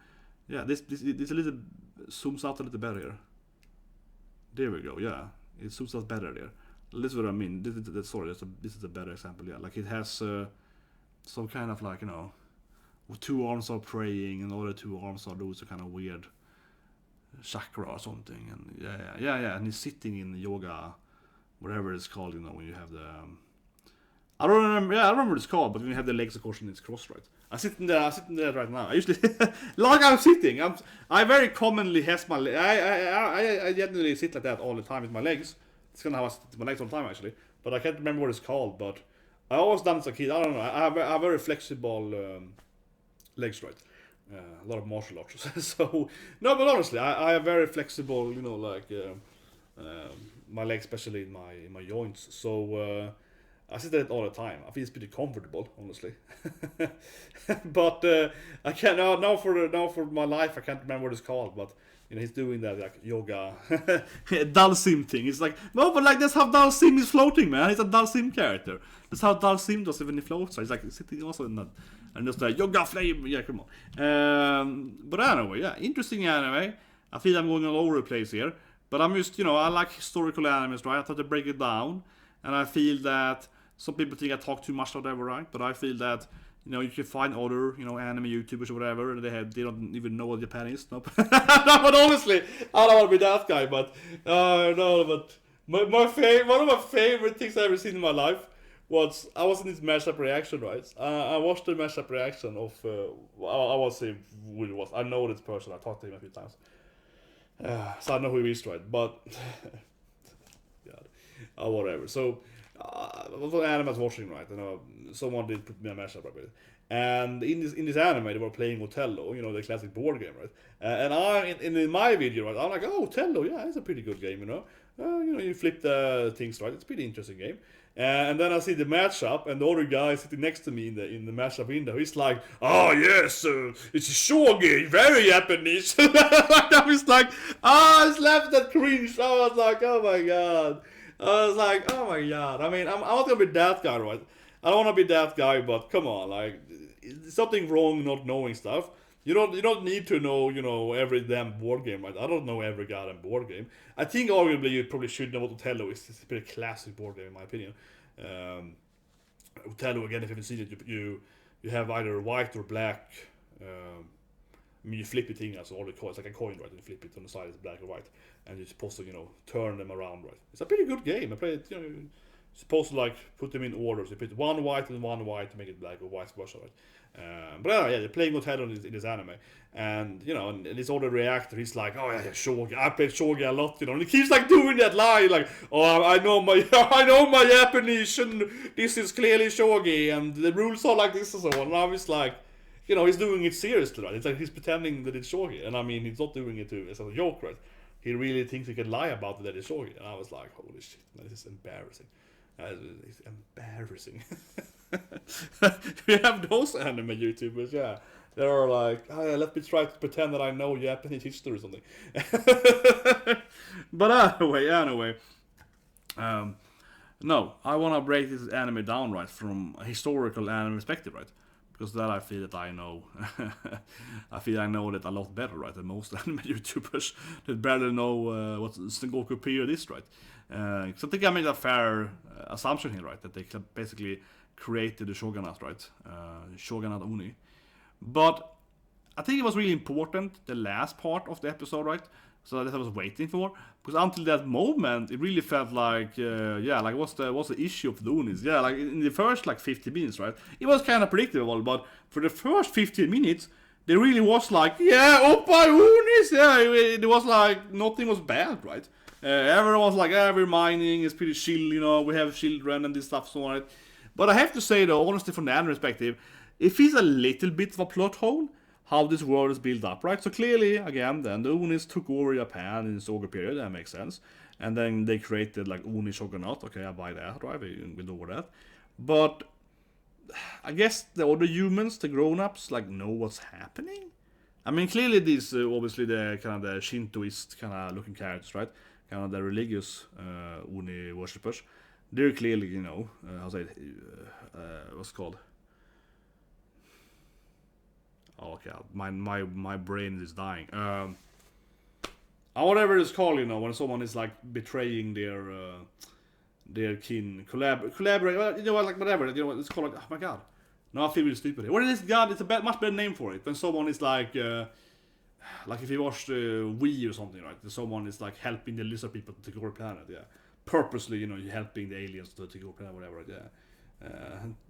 Yeah, this a little zooms out a little better here. There we go. Yeah, it zooms out better there. This is what I mean. This is a better example. Yeah, like it has some kind of like, you know, two arms are praying and the other two arms are those kind of weird chakra or something. And yeah. And he's sitting in yoga, whatever it's called. You know, when you have the I don't remember. Yeah, I remember what it's called. But when you have the legs, of course, and it's crossed, right? I'm sitting there right now. I usually, like I'm sitting. I very commonly has my. I generally sit like that all the time with my legs. It's kind of how I sit with my legs all the time, actually. But I can't remember what it's called. But I always done as a kid. I don't know. I have very flexible legs, right? A lot of martial arts. So no, but honestly, I have very flexible. You know, like my legs, especially in my joints. So. I sit there all the time. I feel it's pretty comfortable, honestly. But I can't now for my life I can't remember what it's called. But you know, he's doing that like yoga, Dalsim thing. It's like no, but like that's how Dalsim is floating, man. He's a Dalsim character. That's how Dalsim does it when he floats. So he's like sitting also in that and just like yoga flame. Yeah, come on. But anyway, yeah, interesting anime. I feel I'm going all over the place here, but I'm just I like historical animes, right? I thought to break it down, and I feel that. Some people think I talk too much or whatever, right? But I feel that you can find other anime YouTubers or whatever, and they don't even know what Japan is. No, but honestly, I don't want to be that guy. But no, but one of my favorite things I've ever seen in my life was I was in this mashup reaction, right? I watched the mashup reaction of I was saying who it was. I know this person. I talked to him a few times, so I know who he is, right? But God, whatever. So. What anime I was watching, right? Someone did put me a mashup right with it. And in this anime they were playing Othello, the classic board game, right? And in my video, right, I'm like, oh, Othello, yeah, it's a pretty good game, you flip the things, right? It's a pretty interesting game. And then I see the matchup, and the other guy sitting next to me in the matchup window, he's like, oh yes, it's a shogi, very Japanese. I was like, I slapped that cringe. I was like, oh my god. I was like, oh my god. I mean, I'm not gonna be that guy, right? I don't want to be that guy, but come on, like, something wrong not knowing stuff. You don't need to know, every damn board game, right? I don't know every goddamn board game. I think arguably you probably should know what Othello is. It's a pretty classic board game, in my opinion. Othello, again, if you haven't seen it, you have either white or black. You flip the thing as all the coins, like a coin, right? And you flip it on the side, it's black or white, and you're supposed to, turn them around, right? It's a pretty good game. I play it, you're supposed to like put them in order. So you put one white and one white to make it black, or vice versa, right? But yeah, they're playing Othello in this anime, and and this other reactor, he's like, oh yeah, shogi. I played shogi a lot, and he keeps like doing that line, like, oh, I know my Japanese, and this is clearly shogi, and the rules are like this and so on. And I was like. He's doing it seriously, right? It's like he's pretending that it's shogi, and I mean, he's not doing it as a joke, right? He really thinks he can lie about it that it's shogi, and I was like, holy shit, man, this is embarrassing. It's embarrassing. We have those anime YouTubers, yeah. They're like, oh, yeah, let me try to pretend that I know Japanese history or something. But anyway. No, I want to break this anime down, right, from a historical anime perspective, right? Because that I feel that I know. I feel I know that a lot better, right, than most anime YouTubers that barely know what Sengoku period is, right? So I think I made a fair assumption here, right, that they basically created the Shogunate, right? Shogunate Oni. But I think it was really important, the last part of the episode, right? So that I was waiting for, because until that moment, it really felt like, what's the issue of the Unis? Yeah, like in the first 50 minutes, right? It was kind of predictable, but for the first 15 minutes, there really was like, yeah, Oppa Unis, yeah, it was like nothing was bad, right? Everyone was like, we're mining, it's pretty chill, we have children and this stuff, so on. Right? But I have to say though, honestly, from the anime perspective, it feels a little bit of a plot hole. How this world is built up, right? So clearly, again, then the Unis took over Japan in the Soga period, that makes sense. And then they created like Uni Shogunate, okay, I buy that, right? We know that. But I guess the other humans, the grown-ups, like know what's happening. I mean, clearly these obviously the kind of the Shintoist kind of looking characters, right? Kind of the religious Oni worshippers. They're clearly, you know, how say it, what's it called? Oh, okay, my brain is dying. Whatever it's called, you know, when someone is like betraying their kin, collaborate, well, you know what, like whatever, you know what it's called. Like, oh my god, no, I feel really stupid. What is God? It's a much better name for it. When someone is like if you watched Wii or something, right? Someone is like helping the lizard people to take over the planet, yeah. Purposely, you know, you're helping the aliens to take over the planet, whatever, yeah.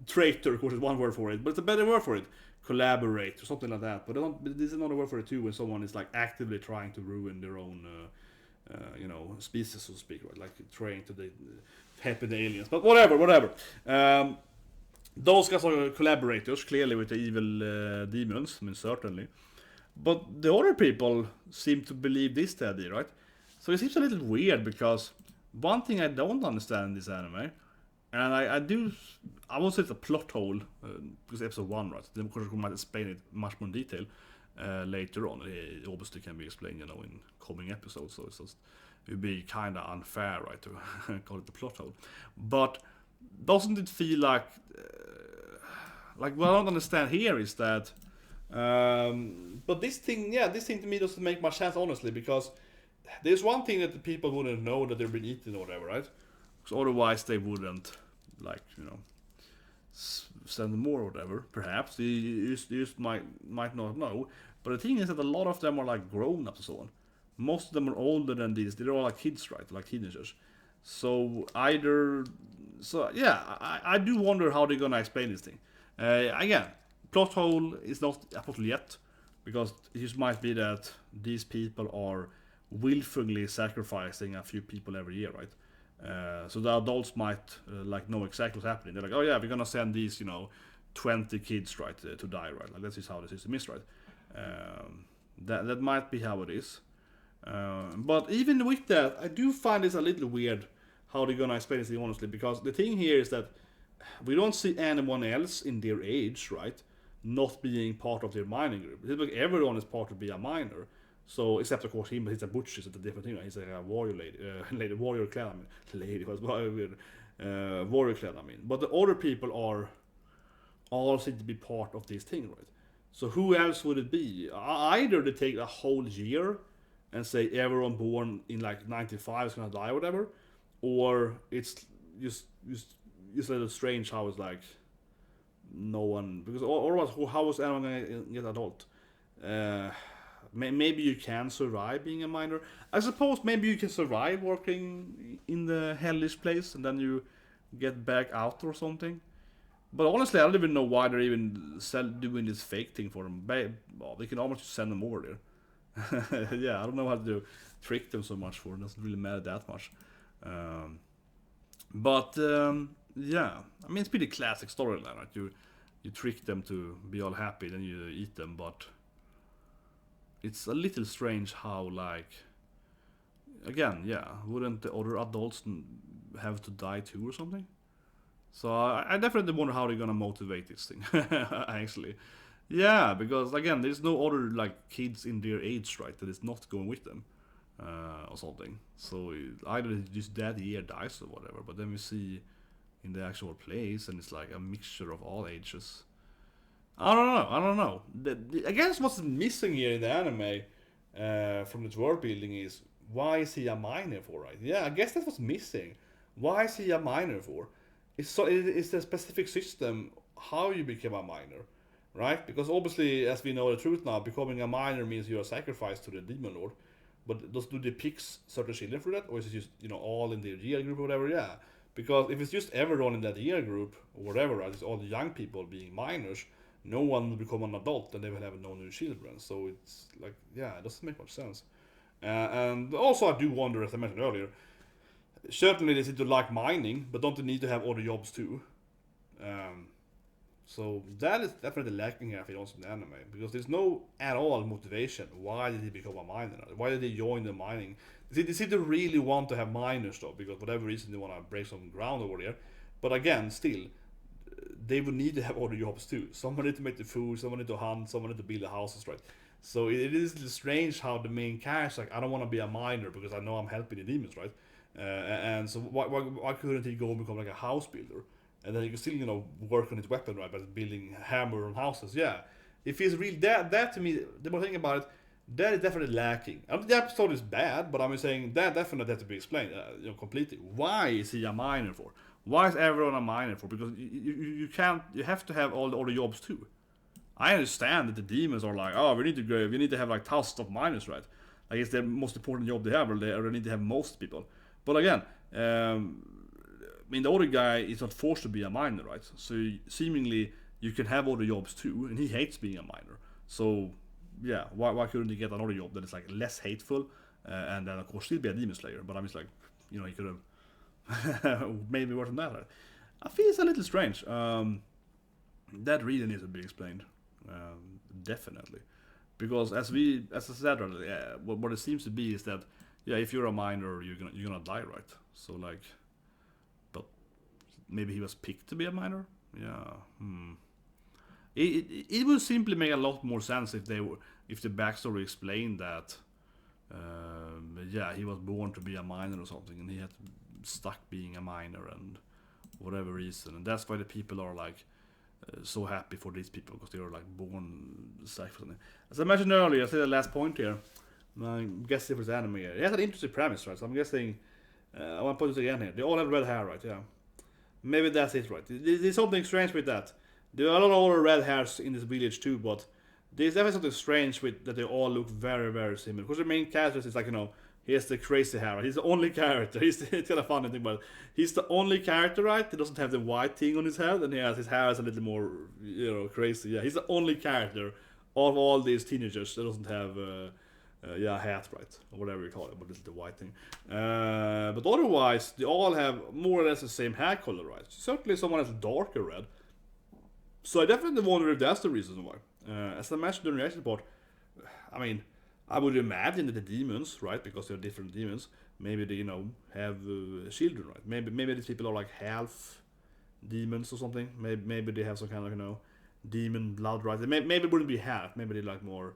Traitor, of course, is one word for it, but it's a better word for it. Collaborate or something like that. But this is another word for it too, when someone is like actively trying to ruin their own, you know, species, so to speak, right? Like trying to help the aliens. But whatever. Those guys are collaborators, clearly, with the evil demons. I mean, certainly. But the other people seem to believe this idea, right? So it seems a little weird, because one thing I don't understand in this anime, and I won't say it's a plot hole, because episode 1, right? Then of course we might explain it much more in detail later on. It obviously can be explained, you know, in coming episodes, so it would be kind of unfair, right, to call it the plot hole. But doesn't it feel like what I don't understand here is that but this thing to me doesn't make much sense, honestly, because there's one thing that the people wouldn't know, that they've been eaten or whatever, right? Because otherwise they wouldn't, like, you know, send more or whatever. Perhaps you just might not know. But the thing is that a lot of them are like grown ups and so on. Most of them are older than these. They're all like kids, right? Like teenagers. So I do wonder how they're gonna explain this thing. Again, plot hole is not a plot hole yet, because it just might be that these people are willfully sacrificing a few people every year, right? So the adults might like know exactly what's happening. They're like, oh yeah, we're gonna send these, you know, 20 kids, right, to die, right? Like that's just how the system is, right? That might be how it is. But even with that, I do find this a little weird how they're gonna explain this, honestly, because the thing here is that we don't see anyone else in their age, right, not being part of their mining group. It's like everyone is part of being a miner. So, except of course him, but he's a butcher, so it's a different thing. Right? He's a warrior lady, warrior clan. I mean, lady was weird. Warrior clan. I mean, but the other people are all seem to be part of this thing, right? So who else would it be? Either they take a whole year and say everyone born in like 95 is gonna die or whatever, or it's just a little strange how it's like no one, because otherwise how was anyone gonna get adult? Maybe you can survive being a miner. I suppose maybe you can survive working in the hellish place and then you get back out or something. But honestly, I don't even know why they're even doing this fake thing for them. They can almost just send them over there. Yeah, I don't know how to trick them so much for. It doesn't really matter that much. Yeah, I mean, it's pretty classic storyline, right? You trick them to be all happy, then you eat them, but it's a little strange how, like, again, yeah, wouldn't the other adults have to die too or something? So I definitely wonder how they're gonna motivate this thing, actually. Yeah, because again, there's no other like kids in their age, right, that is not going with them, or something. So either just that year dies or whatever, but then we see in the actual place, and it's like a mixture of all ages. I don't know. I guess what's missing here in the anime from its world building is, why is he a miner for, right? Yeah, I guess that's what's missing. Why is he a miner for? It's a specific system how you become a miner, right? Because obviously, as we know the truth now, becoming a miner means you are sacrificed to the demon lord. But do they pick certain children for that, or is it just, you know, all in the year group or whatever? Yeah, because if it's just everyone in that year group or whatever, right, it's all the young people being minors, no one will become an adult and they will have no new children. So it's like, yeah, it doesn't make much sense. And also, I do wonder, as I mentioned earlier, certainly they seem to like mining, but don't they need to have other jobs too? So that is definitely lacking here, I feel, also in the anime, because there's no at all motivation. Why did he become a miner? Why did he join the mining? They seem to really want to have miners though, because for whatever reason they want to break some ground over there. But again, still, they would need to have other jobs too. Someone need to make the food, someone need to hunt, someone need to build the houses, right? So it is strange how the main character like, I don't want to be a miner because I know I'm helping the demons, right? And so why couldn't he go and become like a house builder? And then he could still, work on his weapon, right? By building hammer on houses. Yeah, it feels real. That to me, the more thing about it, that is definitely lacking. I mean, the episode is bad, but I'm saying that definitely has to be explained, completely. Why is he a miner for? Why is everyone a miner for? Because you can't. You have to have all the other jobs too. I understand that the demons are like, oh, we need to have like thousands of miners, right? Like it's the most important job they have, or they need to have most people. But again, I mean, the other guy is not forced to be a miner, right? So seemingly you can have other jobs too, and he hates being a miner. So yeah, why couldn't he get another job that is like less hateful, and then of course still be a demon slayer? But I'm just like, he could have maybe worse than that. Right? I feel it's a little strange. That really needs to be explained, definitely, because as I said earlier, what it seems to be is that if you're a miner, you're gonna die, right? So like, but maybe he was picked to be a miner. Yeah. It would simply make a lot more sense if the backstory explained that, he was born to be a miner or something, and he had stuck being a miner and whatever reason, and that's why the people are like so happy for these people because they are like born stuck for something. As I mentioned earlier, I said the last point here. I'm guessing if it's anime here. It has an interesting premise, right? So I'm guessing. I want to put this again here. They all have red hair, right? Yeah. Maybe that's it, right? There's something strange with that. There are a lot of other red hairs in this village too, but there's definitely something strange with that they all look very, very similar. Because the main character is like, he has the crazy hair, right? He's the only character. It's kind of funny thing, but he's the only character, right? He doesn't have the white thing on his head, and his hair is a little more, crazy. Yeah, he's the only character of all these teenagers that doesn't have, hat, right? Or whatever you call it, but this is the white thing. But otherwise, they all have more or less the same hair color, right? Certainly someone has darker red. So I definitely wonder if that's the reason why. As I mentioned in the reaction report, I mean, I would imagine that the demons, right, because they're different demons, maybe they, have children, right? Maybe these people are like half demons or something. Maybe they have some kind of, demon blood, right? Maybe it wouldn't be half. Maybe they like more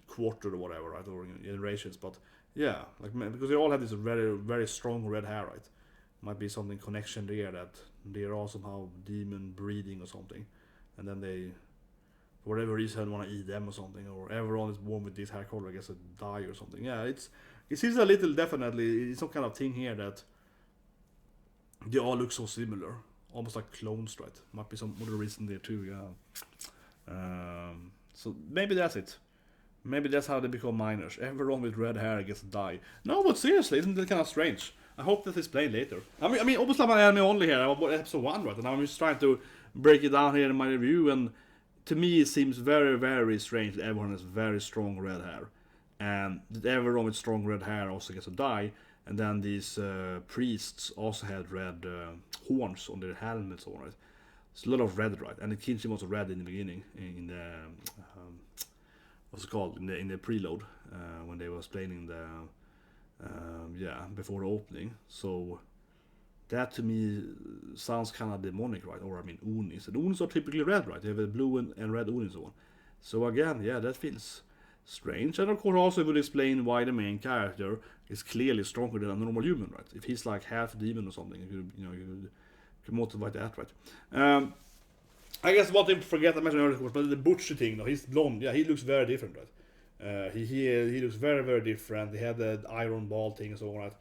quarter or whatever, right, or generations. But yeah, like because they all have this very, very strong red hair, right? Might be something connection there that they are all somehow demon breeding or something. And then they, for whatever reason, want to eat them or something, or everyone is born with this hair color, I guess, die or something. Yeah, it seems a little, definitely, it's some kind of thing here that they all look so similar, almost like clones, right? Might be some other reason there too, yeah. So maybe that's it. Maybe that's how they become miners. Everyone with red hair gets to die. No, but seriously, isn't that kind of strange? I hope that is explained later. I mean, obviously I'm an anime only here. I'm on episode 1, right? And I'm just trying to break it down here in my review, and to me it seems very, very strange that everyone has very strong red hair, and that everyone with strong red hair also gets to die. And then these priests also had red horns on their helmets, all right. It's a lot of red, right? And the kids was red in the beginning, in the what's it called, in the preload, when they were explaining the before the opening. So that to me sounds kind of demonic, right? Or I mean, unis. And unis are typically red, right? They have a blue and red unis on. So again, that feels strange. And of course also it would explain why the main character is clearly stronger than a normal human, right? If he's like half demon or something, you could motivate that, right? I guess one thing to forget, I mentioned earlier, of course, but the butcher thing, though, he's blonde. Yeah, he looks very different, right? He looks very, very different. They have the iron ball thing and so on, right?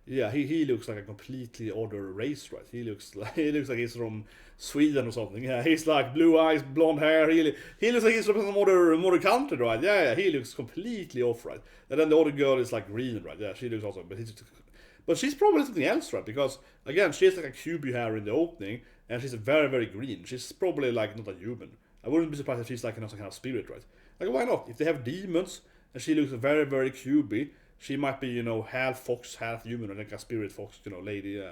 Yeah, he looks like a completely other race, right? He looks like he's from Sweden or something. Yeah, he's like blue eyes, blonde hair. He looks like he's from some other country, right? Yeah, he looks completely off, right? And then the other girl is like green, right? Yeah, she looks also, but she's probably something else, right? Because again, she has like a cubey hair in the opening, and she's very, very green. She's probably like not a human. I wouldn't be surprised if she's like some kind of spirit, right? Like why not? If they have demons and she looks very, very cubey, she might be, half fox, half human, like a spirit fox, lady.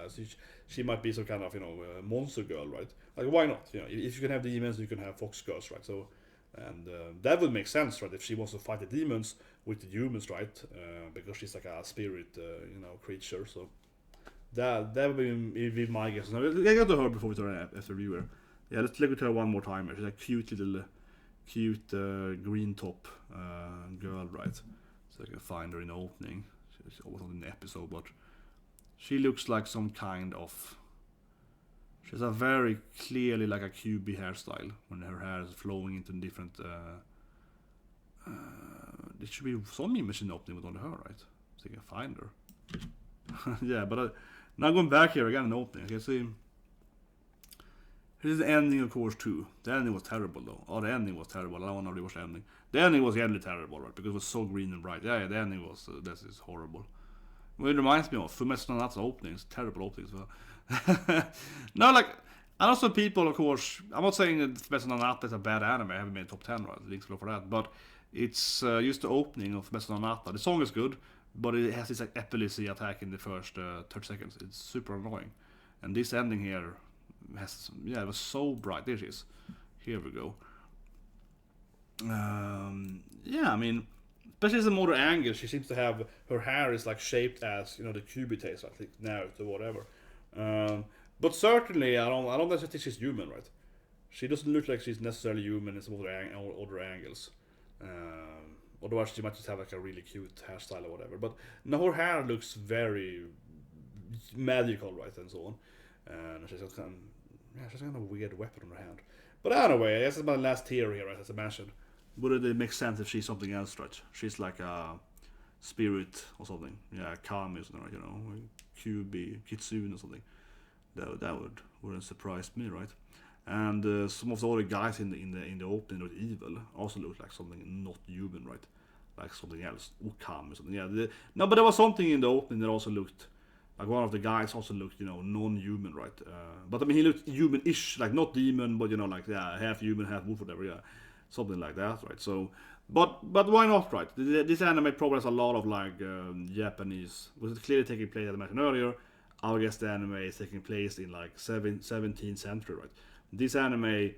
She might be some kind of, monster girl, right? Like why not? If you can have demons, you can have fox girls, right? So, and that would make sense, right? If she wants to fight the demons with the humans, right? Because she's like a spirit, creature. So that would be my guess. Now, I got to her before we turn after viewer. Yeah, let's look at her one more time. She's a cute green top girl, right? So I can find her in the opening. She's always not in the episode, but she looks like some kind of. She has a very clearly like a QB hairstyle when her hair is flowing into different. There should be some image in the opening with on her, right? So you can find her. Yeah, but now going back here again in the opening, you can see. Here's the ending, of course, too. The ending was terrible, though. Oh, the ending was terrible. I don't want to rewatch the ending. The ending was really terrible, right? Because it was so green and bright. Yeah, the ending was. This is horrible. Well, it reminds me of Fumetsu no Natsu openings. Terrible openings. Well. No, like, I know some people, of course. I'm not saying that Fumetsu no Natsu is a bad anime. I haven't made top 10, right? Links below for that. But it's just the opening of Fumetsu no Natsu. The song is good, but it has this like epilepsy attack in the first 30 seconds. It's super annoying. And this ending here. It was so bright. There it is. Here we go. Yeah, I mean, especially the motor angle, she seems to have her hair is like shaped as the cubitate, I think now or whatever. But certainly, I don't necessarily think she's human, right? She doesn't look like she's necessarily human in some other angles. Otherwise, she might just have like a really cute hairstyle or whatever. But now her hair looks very magical, right, and so on. And she's kind of a weird weapon on her hand. But anyway, I guess it's my last theory here, right, as I mentioned. Would it make sense if she's something else, right? She's like a spirit or something. Yeah, Kami or something, right? QB, Kitsune or something. That wouldn't surprise me, right? And some of the other guys in the opening with evil also looked like something not human, right? Like something else. Okami or something. Yeah. No, but there was something in the opening that also looked. Like one of the guys also looked, non-human, right? But I mean, he looked human-ish, like not demon, but like half human, half wolf, whatever, yeah, something like that, right? So, but why not, right? This anime probably has a lot of like Japanese. Was it clearly taking place as I mentioned earlier? I guess the anime is taking place in like 17th century, right? This anime,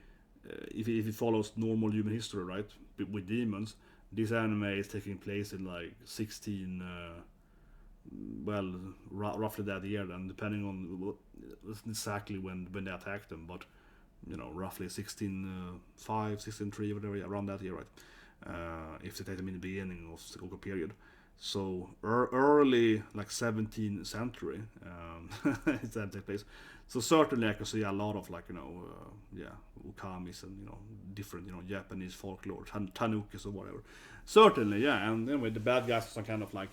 if it follows normal human history, right, with demons, this anime is taking place in like 16. Roughly that year, then, depending on exactly when they attacked them, but roughly 1605, 1603, whatever, around that year, right? If they take them in the beginning of the Goku period, so early like 17th century, it's that take place. So certainly I can see a lot of like okamis and different Japanese folklore, tanukis or whatever. Certainly, yeah, and anyway, the bad guys are some kind of like.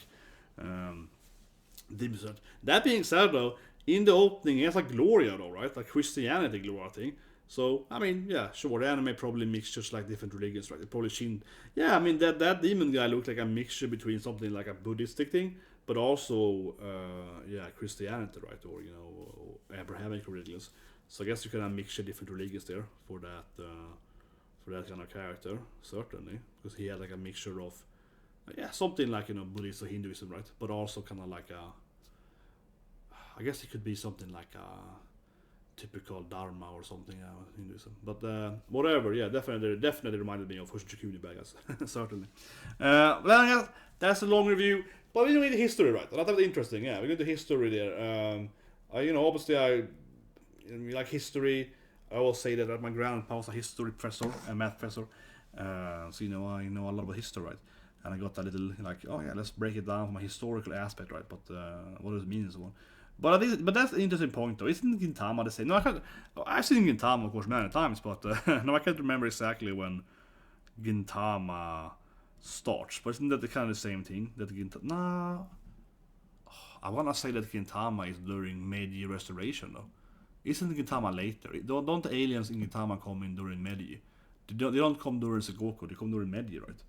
That being said, though, in the opening, it's like Gloria, though, right? Like Christianity Gloria thing. So, I mean, yeah, sure, the anime probably mixed just like different religions, right? It probably seen, yeah, I mean, that demon guy looked like a mixture between something like a Buddhistic thing, but also, Christianity, right? Or, Abrahamic religions. So I guess you can have mixture different religions there for that kind of character, certainly. Because he had like a mixture of something like Buddhism or Hinduism, right? But also kind of like I guess it could be something like a typical Dharma or something, Hinduism. But whatever, yeah, definitely reminded me of Hoshijikuni Bagas, certainly. Well, yeah, that's a long review, but we're going into history, right? And that's interesting. Yeah, we're going to history there. Obviously I like history. I always say that my grandpa was a history professor, a math professor. So I know a lot about history, right? And I got a little like, oh yeah, let's break it down from a historical aspect, right? But what does it mean and so on. But that's an interesting point, though. Isn't Gintama the same? No, I've seen Gintama, of course, many times, but no, I can't remember exactly when Gintama starts. But isn't that the kind of the same thing? That Nah, I wanna say that Gintama is during Meiji Restoration, though. Isn't Gintama later? Don't the aliens in Gintama come in during Meiji? They don't come during Sengoku. They come during Meiji, right?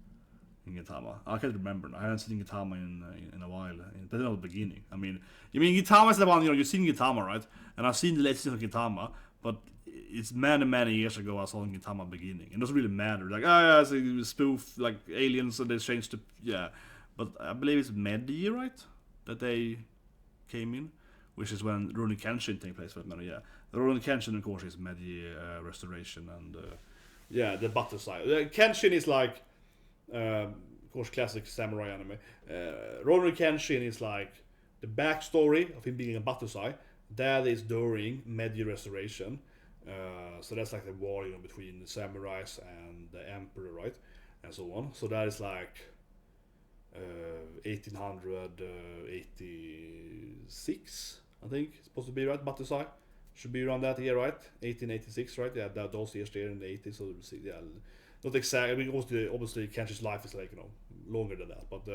In Gintama. I can't remember. I haven't seen Gintama in a while. But not the beginning. I mean, Gintama is the one, you've seen Gintama, right? And I've seen the latest of Gintama, but it's many years ago I saw Gintama beginning. It doesn't really matter. Like, it's a spoof, like aliens, and they changed to, yeah. But I believe it's Meiji, right? That they came in, which is when Rurouni Kenshin takes place. Yeah, the Rurouni Kenshin, of course, is Meiji Restoration, and the battle style. Kenshin is like, of course, classic samurai anime. Rurouni Kenshin is like the backstory of him being a Batusai. That is during Meiji Restoration. So that's like the war, you know, between the samurais and the emperor, right, and so on. So that is like 1886, I think it's supposed to be, right? Batusai should be around that year, right? 1886, right? Yeah, those years there in the 80s. So yeah, not exactly. I mean, obviously, Kenshi's life is like, you know, longer than that, but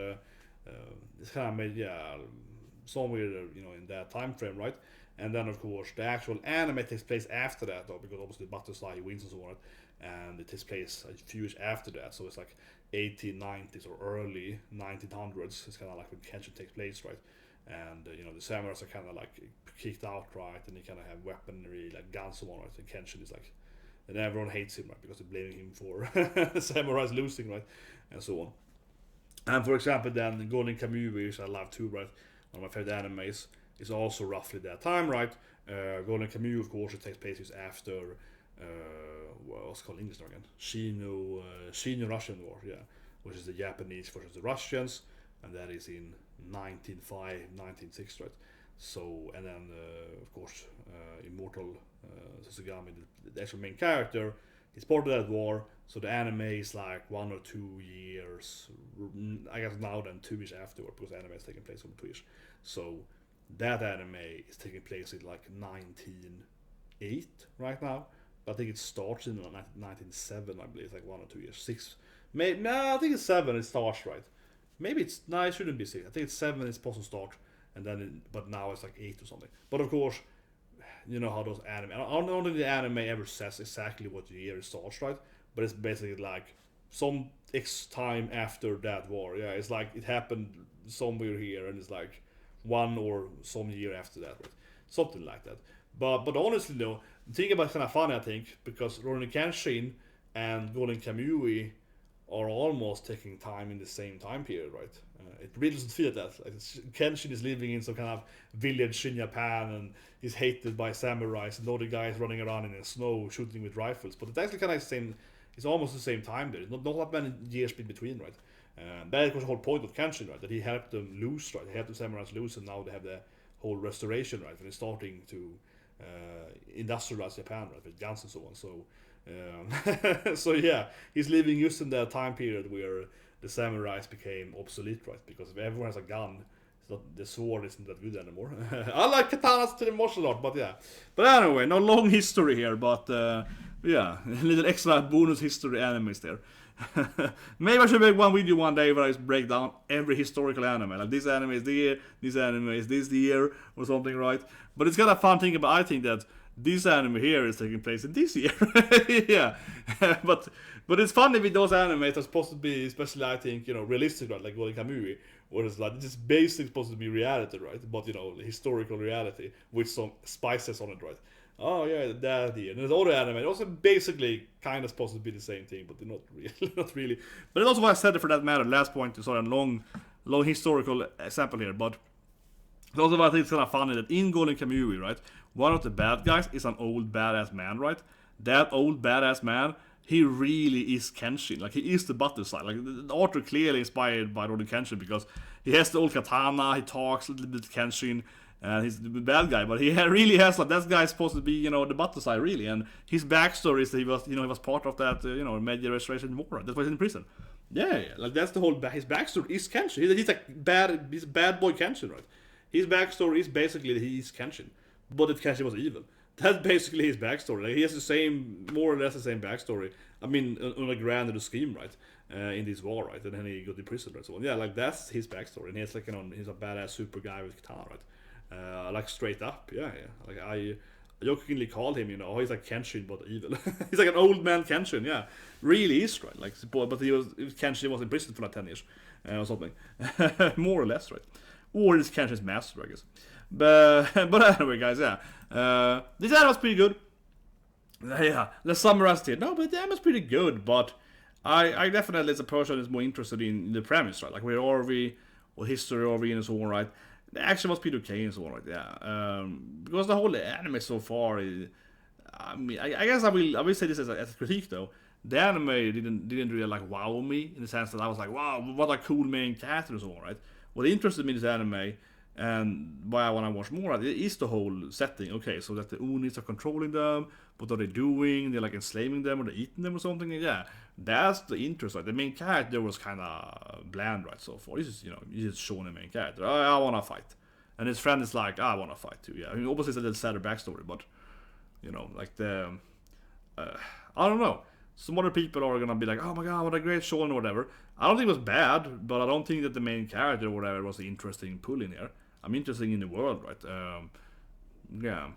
it's kind of made, yeah, somewhere, you know, in that time frame, right? And then of course the actual anime takes place after that, though, because obviously Batusai wins and so on, and it takes place a few years after that. So it's like 1890s or early 1900s. It's kind of like when Kenshin takes place, right? And you know, the samurais are kind of like kicked out, right? And they kind of have weaponry like guns and so on, right? And Kenshin is like, and everyone hates him, right? Because they're blaming him for samurais losing, right? And so on. And for example, then Golden Kamuy, which I love too, right? One of my favorite animes, is also roughly that time, right? Golden Kamuy, of course, it takes place just after what's called English now again? Sino-Russian War, yeah, which is the Japanese versus the Russians, and that is in 1905, 1906, right? So, and then of course, Immortal Sasagami, the actual main character, is part of that war. So the anime is like 1 or 2 years, I guess now then 2 years afterward, because anime is taking place over 2 years. So that anime is taking place in like 1908 right now. But I think it starts in 1907, I believe. It's like 1 or 2 years. 6, maybe, no, I think it's 7 it starts, right? Maybe it's, no, it shouldn't be 6. I think it's 7 it's supposed to start, and then but now it's like 8 or something. But of course, you know how those anime, I don't think the anime ever says exactly what year it starts, right? But it's basically like some X time after that war. Yeah, it's like it happened somewhere here, and it's like 1 or some year after that, right? Something like that. But honestly though, the thing about kind of funny, I think, because Rurouni Kenshin and Golden Kamuy are almost taking time in the same time period, right? It really doesn't feel that. Like, Kenshin is living in some kind of village in Japan, and he's hated by samurais, and all the guys running around in the snow shooting with rifles. But it's actually kind of the same. It's almost the same time there. Not that many years in between, right? That was the whole point of Kenshin, right? That he helped them lose, right? He helped the samurais lose, and now they have the whole restoration, right? And they're starting to industrialize Japan, right? With guns and so on. So, so yeah, he's living just in that time period where the samurais became obsolete, right? Because if everyone has a gun, it's not, the sword isn't that good anymore. I like katanas to the martial art, but yeah. But anyway, no long history here, but yeah, a little extra bonus history animes there. Maybe I should make one video one day where I break down every historical anime. Like this anime is the year, this anime is this year, or something, right? But it's kind of fun thing about, I think that this anime here is taking place in this year. Yeah. but it's funny with those animes that's supposed to be, especially I think, you know, realistic, right? Like Golden Kamuy, where it's like, it's basically supposed to be reality, right? But, you know, historical reality with some spices on it, right? Oh yeah, that year. And there's other anime, also basically kind of supposed to be the same thing, but they're not really, not really. But it's also what I said for that matter. Last point, sorry, a long historical example here, but it's also what I think it's kind of funny that in Golden Kamuy, right, one of the bad guys is an old badass man, right? That old badass man, he really is Kenshin. Like, he is the Batusai. Like, the author clearly inspired by Rurouni Kenshin because he has the old katana, he talks a little bit Kenshin. He's the bad guy, but he really has, like, that guy's supposed to be, you know, the Batusai, really. And his backstory is that he was, you know, he was part of that, you know, Meiji Restoration War. That's why he's in prison. Yeah, like, that's the whole, his backstory is Kenshin. He's like he's bad boy Kenshin, right? His backstory is basically that he's Kenshin, but that Kenshin was evil. That's basically his backstory. Like, he has the same, more or less the same backstory. I mean, on a grander scheme, right? In this war, right? And then he got to prison, right? So, yeah, like, that's his backstory. And he's like, you know, he's a badass super guy with katana, right? Like, straight up, yeah. Like, I jokingly called him, you know, he's like Kenshin but evil. He's like an old man Kenshin, yeah. Really is, right? Like, but Kenshin was in prison for like 10 years or something, more or less, right? Or is Kenshin's master, I guess. But anyway, guys, yeah. This anime was pretty good. Yeah, let's summarize it. No, but the anime was pretty good, but I definitely, as a person, is more interested in the premise, right? Like, where are we? What history are we in and so on, right? The action was pretty okay and so on, right? Yeah. Because the whole anime so far is, I mean, I guess I will say this as a critique though. The anime didn't really like wow me in the sense that I was like, wow, what a cool main character and so on, right? What interested me in this anime And why I want to watch more of it is the whole setting. Okay, so that the Unis are controlling them. What are they doing? They're like enslaving them, or they're eating them or something. Yeah, that's the interest. Right? The main character was kind of bland, right? So far, this is he's just showing the main character. I want to fight, and his friend is like, I want to fight too. Yeah, I mean, obviously it's a little sadder backstory, but like the I don't know. Some other people are gonna be like, oh my god, what a great show or whatever. I don't think it was bad, but I don't think that the main character or whatever was the interesting pull in here. I'm interested in the world, right? Yeah,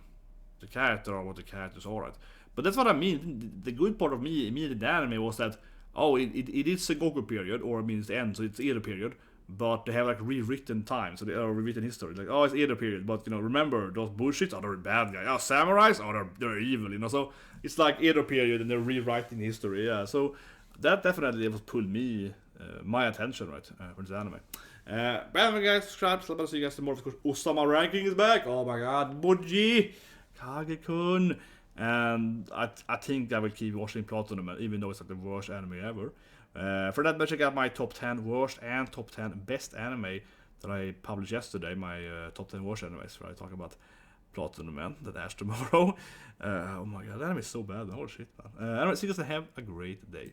the character are what the characters are, right? But that's what I mean. The good part of me the anime was that it is Sengoku period, or I mean it's the end, so it's Edo period. But they have like rewritten time, so they are rewritten history. Like, it's Edo period, but remember those bullshits? They're bad guys. Samurais? They're evil. So it's like Edo period, and they're rewriting history. Yeah, so that definitely was pulled me my attention, right, for this anime. But anyway, guys, subscribe. So I'll see you guys tomorrow. Of course, Osama ranking is back. Oh my god, Boji, Kage-kun. And I think I will keep watching Platinum, even though it's like the worst anime ever. For that, check out my top 10 worst and top 10 best anime that I published yesterday. My top 10 worst animes, where I talk about Platinum Man that airs tomorrow. Oh my god, that anime is so bad. Holy shit, man. Anyway, see you guys and have a great day.